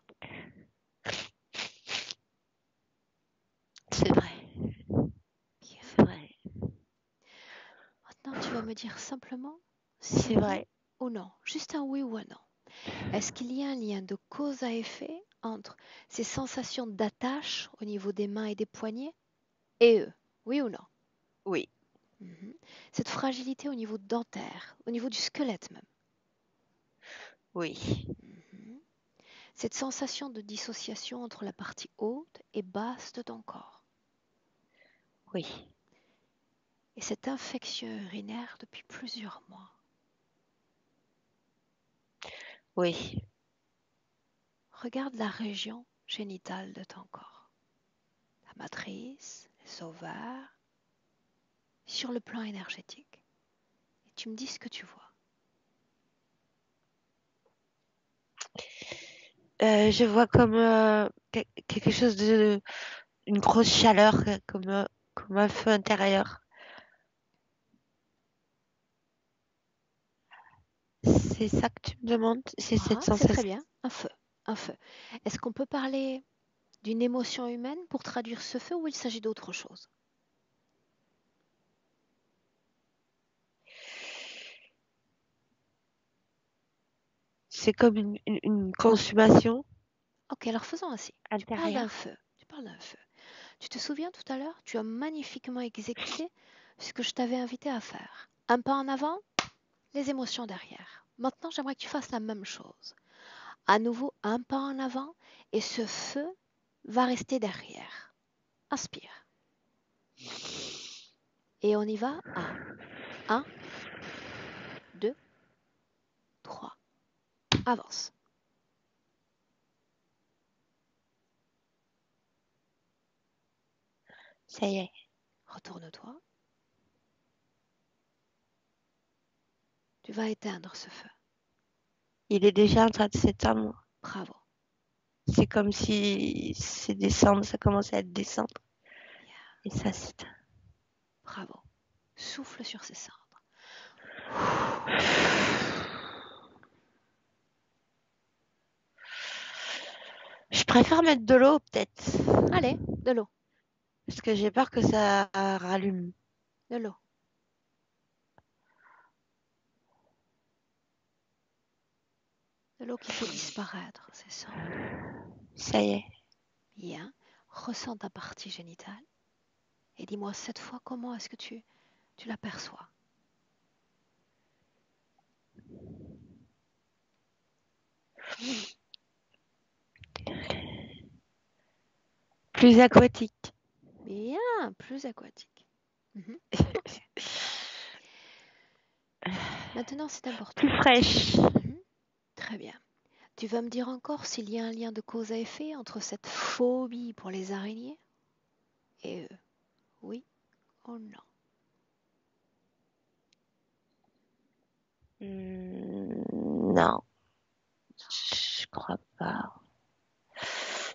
B: c'est vrai.
A: Bien.
B: C'est vrai.
A: Maintenant, tu vas me dire simplement si
B: C'est
A: oui
B: vrai.
A: ou non. Juste un oui ou un non. Est-ce qu'il y a un lien de cause à effet entre ces sensations d'attache au niveau des mains et des poignets et eux? Oui ou non?
B: Oui.
A: Mhm. Cette fragilité au niveau dentaire, au niveau du squelette même.
B: Oui.
A: Mhm. Cette sensation de dissociation entre la partie haute et basse de ton corps.
B: Oui.
A: Et cette infection urinaire depuis plusieurs mois.
B: Oui.
A: Regarde la région génitale de ton corps. La matrice, les ovaires, sur le plan énergétique. Et tu me dis ce que tu vois.
B: Je vois comme quelque chose une grosse chaleur, comme un feu intérieur. C'est ça que tu me demandes? C'est cette
A: Ah, c'est très
B: sensation?
A: bien, un feu, un feu. Est-ce qu'on peut parler d'une émotion humaine pour traduire ce feu ou il s'agit d'autre chose?
B: C'est comme une consommation
A: Ok, alors faisons ainsi. Tu parles d'un
B: intérieure.
A: feu. Tu parles d'un feu. Tu te souviens tout à l'heure, tu as magnifiquement exécuté ce que je t'avais invité à faire. Un pas en avant, les émotions derrière. Maintenant, j'aimerais que tu fasses la même chose. À nouveau, un pas en avant et ce feu va rester derrière. Inspire. Et on y va à 1, 2, 3. Avance.
B: Ça y est.
A: Retourne-toi. Tu vas éteindre ce feu.
B: Il est déjà en train de s'éteindre.
A: Bravo.
B: C'est comme si c'est descendre, ça commençait à descendre.
A: Bien.
B: Et ça s'éteint.
A: Bravo. Souffle sur ces cendres.
B: Je préfère mettre de l'eau, peut-être.
A: Allez, de l'eau,
B: Parce que j'ai peur que ça rallume.
A: de l'eau. De l'eau qui fait disparaître ces cendres.
B: Ça y est.
A: Bien. Ressens ta partie génitale. Et dis-moi cette fois comment est-ce que tu l'aperçois.
B: Plus aquatique.
A: Bien, plus aquatique. Maintenant, c'est important.
B: Plus fraîche.
A: Très bien. Tu vas me dire encore s'il y a un lien de cause à effet entre cette phobie pour les araignées et oui ou non.
B: Non. Je crois pas.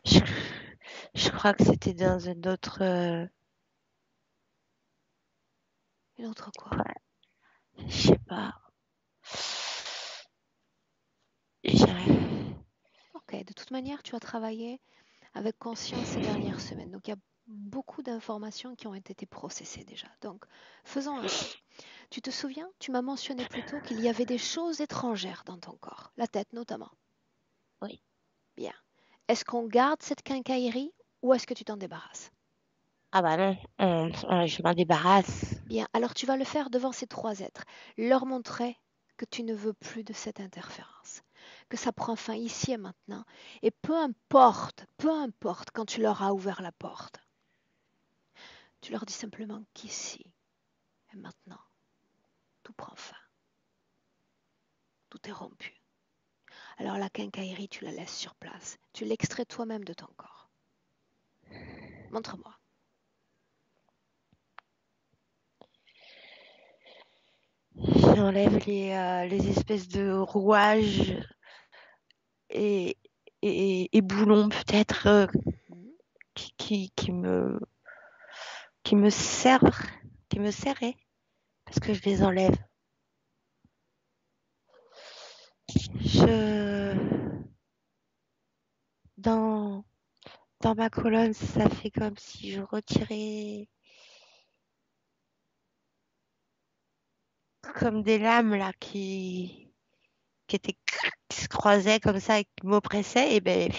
B: Je crois que c'était dans une autre.
A: Une autre quoi?
B: Ouais. Je sais pas.
A: Ok, de toute manière, tu as travaillé avec conscience ces dernières semaines. Donc, il y a beaucoup d'informations qui ont été processées déjà. Donc, faisons ainsi. Tu te souviens, tu m'as mentionné plus tôt qu'il y avait des choses étrangères dans ton corps, la tête notamment.
B: Oui.
A: Bien. Est-ce qu'on garde cette quincaillerie ou est-ce que tu t'en débarrasses?
B: Ah bah non, je m'en débarrasse.
A: Bien, alors tu vas le faire devant ces trois êtres. Leur montrer que tu ne veux plus de cette interférence, que ça prend fin ici et maintenant. Et peu importe quand tu leur as ouvert la porte, tu leur dis simplement qu'ici et maintenant, tout prend fin. Tout est rompu. Alors la quincaillerie, tu la laisses sur place. Tu l'extrais toi-même de ton corps. Montre-moi.
B: J'enlève les espèces de rouages et, et boulons peut-être qui me servent, qui me serraient parce que je les enlève. Je dans dans ma colonne, ça fait comme si je retirais comme des lames là qui étaient qui se croisaient comme ça et qui m'oppressaient et ben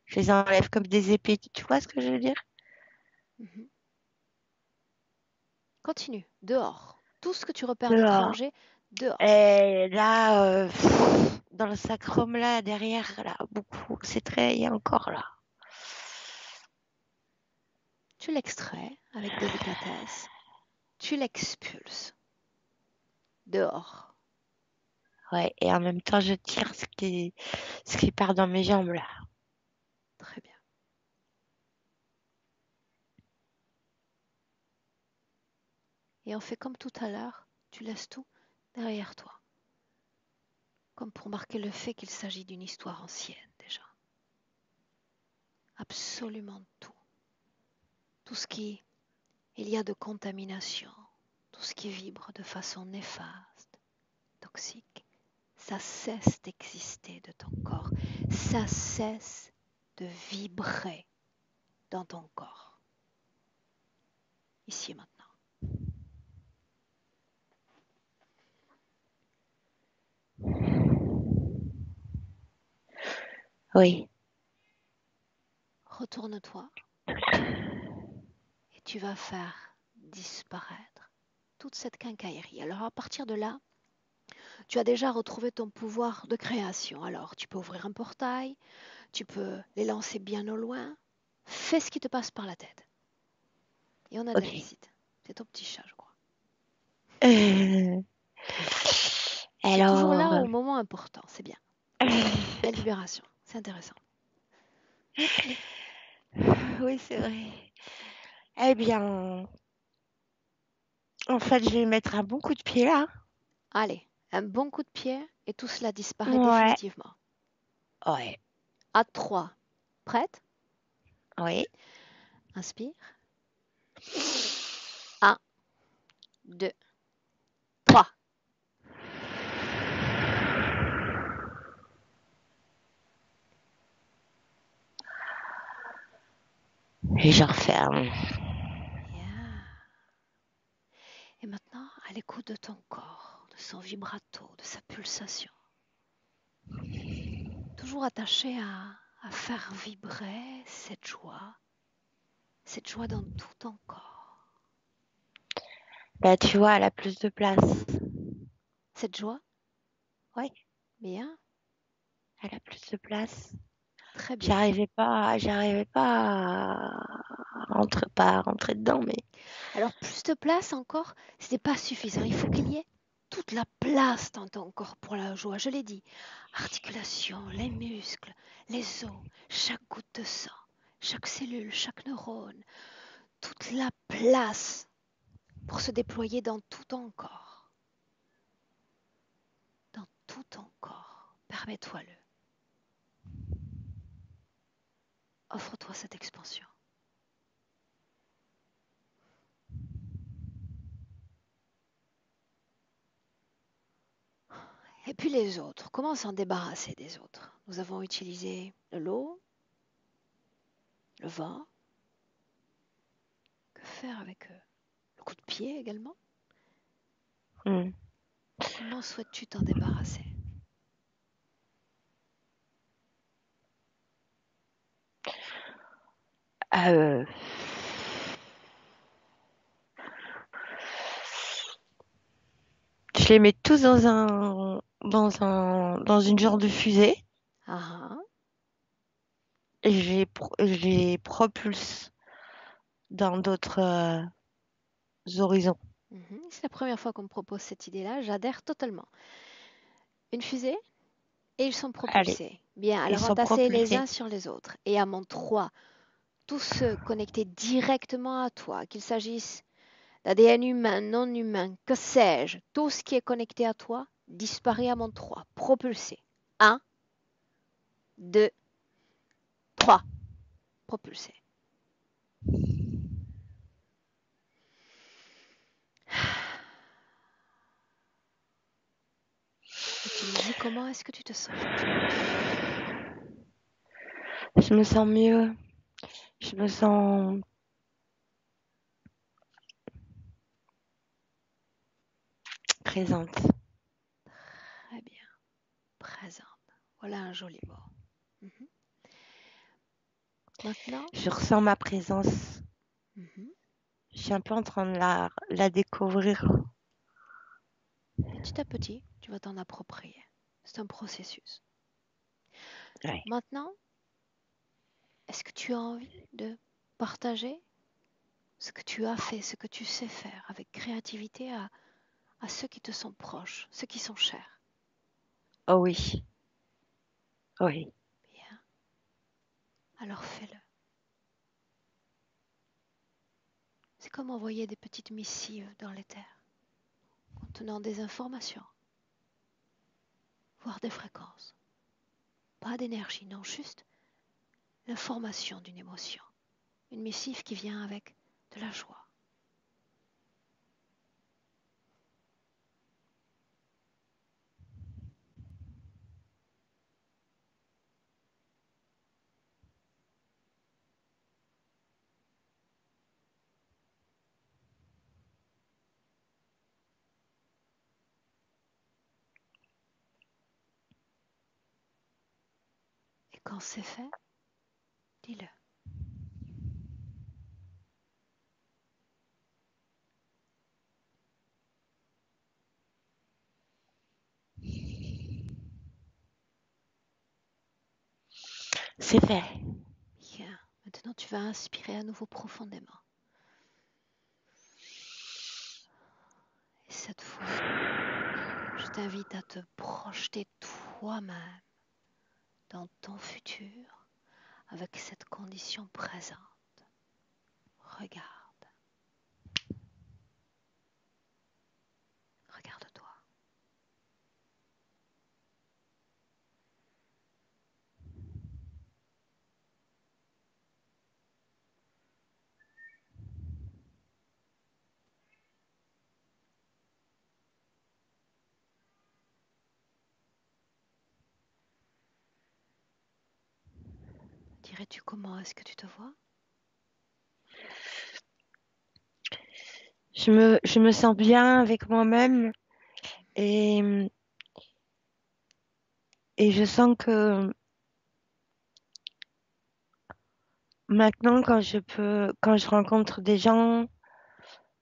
B: je les enlève comme des épées. Tu vois ce que je veux dire?
A: Continue, dehors. Tout ce que tu repères
B: Dehors.
A: d'étranger, dehors.
B: Et là, dans le sacrum là, derrière, là, beaucoup, c'est très, il y a encore là.
A: Tu l'extrais avec délicatesse. Tu l'expulses. Dehors.
B: Ouais, et en même temps, je tire ce qui part dans mes jambes là.
A: Très bien. Et on fait comme tout à l'heure, tu laisses tout derrière toi. Comme pour marquer le fait qu'il s'agit d'une histoire ancienne déjà. Absolument tout. Tout ce qui il y a de contamination, tout ce qui vibre de façon néfaste, toxique, ça cesse d'exister de ton corps. Ça cesse de vibrer dans ton corps. Ici et maintenant.
B: Oui.
A: Retourne-toi et tu vas faire disparaître toute cette quincaillerie. Alors à partir de là, Tu as déjà retrouvé ton pouvoir de création. Alors, tu peux ouvrir un portail, tu peux les lancer bien au loin. Fais ce qui te passe par la tête. Et on a de la
B: Ok.
A: visite. C'est ton petit chat, je crois.
B: Euh,
A: C'est toujours là
B: alors,
A: au moment important. C'est bien. Belle libération. C'est intéressant.
B: oui, c'est vrai. Eh bien, en fait, je vais mettre un bon coup de pied là.
A: Allez, un bon coup de pied et tout cela disparaît
B: Ouais,
A: définitivement.
B: ouais,
A: À 3. Prête?
B: oui.
A: Inspire. 1, 2, 3.
B: Et je referme.
A: Yeah. Et maintenant, à l'écoute de ton corps, de son vibrato, de sa pulsation. Toujours attaché à faire vibrer cette joie dans tout ton corps.
B: Bah, tu vois, elle a plus de place.
A: Cette joie,
B: Oui,
A: bien,
B: elle a plus de place.
A: très bien.
B: J'arrivais pas pas à rentrer dedans, mais
A: Alors plus de place encore, ce n'est pas suffisant. Il faut qu'il y ait toute la place dans ton corps pour la joie. Je l'ai dit, articulation, les muscles, les os, chaque goutte de sang, chaque cellule, chaque neurone, toute la place pour se déployer dans tout ton corps. Dans tout ton corps. Permets-toi-le. Offre-toi cette expansion. Et puis les autres, comment s'en débarrasser des autres? Nous avons utilisé l'eau, le vent. Que faire avec eux? Le coup de pied également?
B: hmm.
A: Comment souhaites-tu t'en débarrasser?
B: Euh, je les mets tous dans une genre de fusée
A: Ah ah.
B: et je les propulse dans d'autres horizons.
A: C'est la première fois qu'on me propose cette idée-là. J'adhère totalement. Une fusée et ils sont
B: Allez,
A: propulsés. Bien,
B: ils
A: alors
B: sont
A: entassés les
B: propulsés.
A: uns sur les autres. Et à mon 3, tous ceux connectés directement à toi, qu'il s'agisse d'ADN humain, non humain, que sais-je, tout ce qui est connecté à toi disparaît à mon 3, propulsé. 1, 2, 3, propulsé. Et tu me dis comment est-ce que tu te sens maintenant?
B: Je me sens mieux. Je me sens présente.
A: Très bien, présente. Voilà un joli mot. Mhm. Maintenant,
B: Je ressens ma présence.
A: mhm,
B: Je suis un peu en train de la découvrir.
A: petit à petit, tu vas t'en approprier. C'est un processus.
B: Ouais.
A: Maintenant, est-ce que tu as envie de partager ce que tu as fait, ce que tu sais faire avec créativité à ceux qui te sont proches, ceux qui sont chers?
B: Oh oui, oui.
A: Bien, alors fais-le. C'est comme envoyer des petites missives dans l'éther, contenant des informations, voire des fréquences. Pas d'énergie, non, juste l'information d'une émotion. Une missive qui vient avec de la joie. Et quand c'est fait, dis-le.
B: C'est fait.
A: Bien. Maintenant, tu vas inspirer à nouveau profondément. Et cette fois, je t'invite à te projeter toi-même dans ton futur avec cette condition présente. Regarde. Regarde-toi. Dirais-tu comment est-ce que tu te vois?
B: Je me sens bien avec moi-même et, et je sens que maintenant, quand je rencontre des gens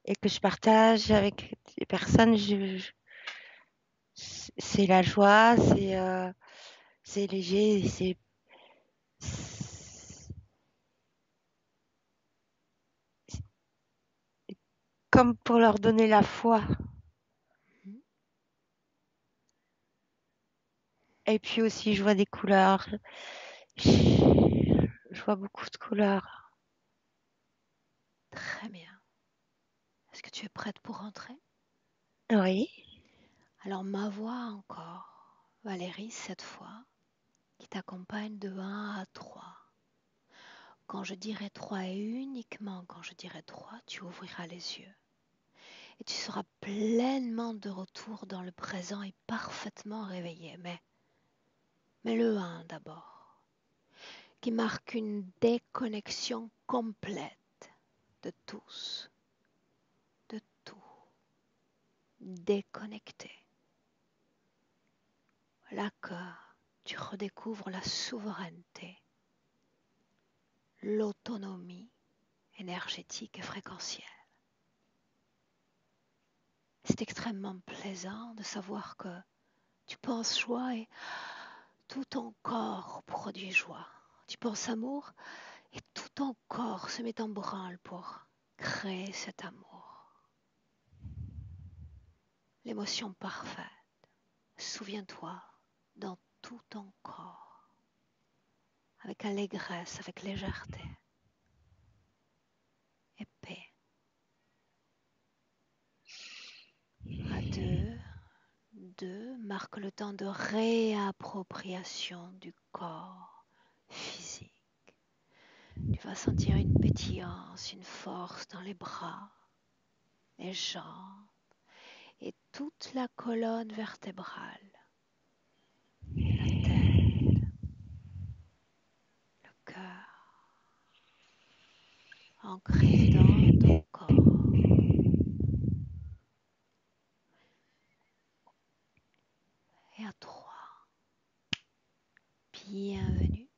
B: et que je partage avec des personnes, c'est la joie, c'est léger, c'est comme pour leur donner la foi.
A: Mhm.
B: Et puis aussi, je vois des couleurs. Je vois beaucoup de couleurs.
A: Très bien. Est-ce que tu es prête pour rentrer?
B: Oui.
A: Alors ma voix encore, Valérie, cette fois, qui t'accompagne de 1 à 3. Quand je dirai 3 et uniquement quand je dirai 3, tu ouvriras les yeux. Et tu seras pleinement de retour dans le présent et parfaitement réveillé. Mais le 1 d'abord, qui marque une déconnexion complète de tous, de tout, déconnecté. Là que tu redécouvres la souveraineté, l'autonomie énergétique et fréquentielle. C'est extrêmement plaisant de savoir que tu penses joie et tout ton corps produit joie. Tu penses amour et tout ton corps se met en branle pour créer cet amour. L'émotion parfaite. Souviens-toi dans tout ton corps, avec allégresse, avec légèreté et paix. À deux marque le temps de réappropriation du corps physique. Tu vas sentir une pétillance, une force dans les bras, les jambes et toute la colonne vertébrale, la tête, le cœur, ancré dans ton corps. Et à 3, bienvenue,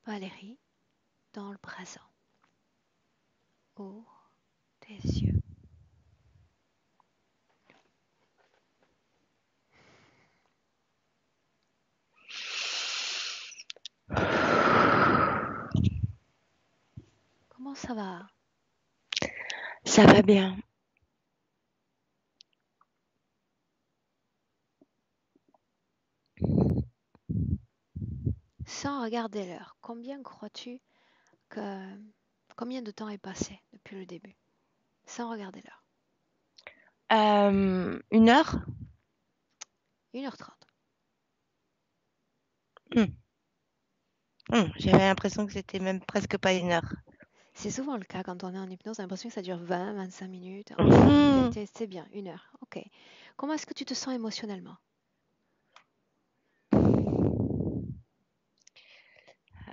A: Valérie, dans le présent. Ouvre tes yeux. Comment ça va?
B: Ça va bien.
A: Sans regarder l'heure, combien crois-tu que... Combien de temps est passé depuis le début? Sans regarder l'heure.
B: 1 heure?
A: 1h30.
B: J'avais l'impression que c'était même presque pas 1 heure.
A: C'est souvent le cas quand on est en hypnose, on a l'impression que ça dure 20, 25 minutes.
B: Mhm.
A: C'est bien, 1 heure. Ok. Comment est-ce que tu te sens émotionnellement?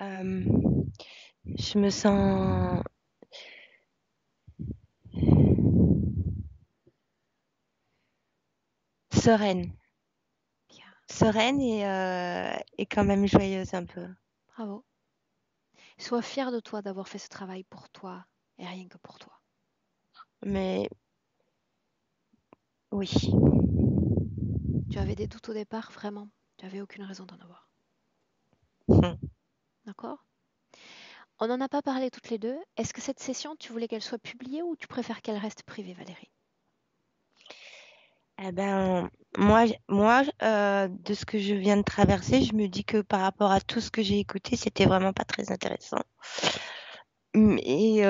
B: Euh, je me sens sereine.
A: Bien.
B: Sereine et quand même joyeuse un peu.
A: Bravo. Sois fier de toi d'avoir fait ce travail pour toi et rien que pour toi.
B: Mais oui.
A: Tu avais des doutes au départ, vraiment. Tu n'avais aucune raison d'en avoir.
B: Mhm.
A: D'accord? On n'en a pas parlé toutes les deux. Est-ce que cette session, tu voulais qu'elle soit publiée ou tu préfères qu'elle reste privée, Valérie?
B: Eh ben, de ce que je viens de traverser, je me dis que par rapport à tout ce que j'ai écouté, c'était vraiment pas très intéressant. Et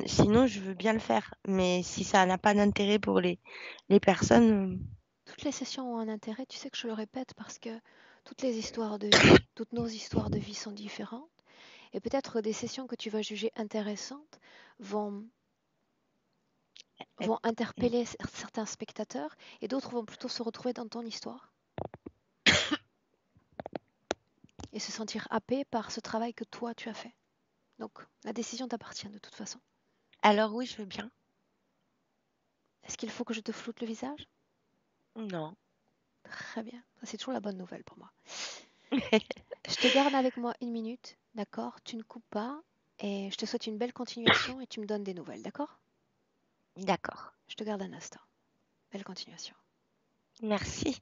B: sinon, je veux bien le faire. Mais si ça n'a pas d'intérêt pour les personnes,
A: Toutes les sessions ont un intérêt, tu sais que je le répète parce que toutes les histoires de vie, toutes nos histoires de vie sont différentes. Et peut-être des sessions que tu vas juger intéressantes vont,
B: euh,
A: vont interpeller certains spectateurs et d'autres vont plutôt se retrouver dans ton histoire et se sentir happés par ce travail que toi tu as fait. Donc la décision t'appartient de toute façon.
B: alors oui, je veux bien.
A: Est-ce qu'il faut que je te floute le visage?
B: Non.
A: Très bien, ça c'est toujours la bonne nouvelle pour moi. Je te garde avec moi 1 minute, d'accord? Tu ne coupes pas et je te souhaite une belle continuation et tu me donnes des nouvelles, d'accord?
B: D'accord.
A: Je te garde un instant. Belle continuation.
B: Merci.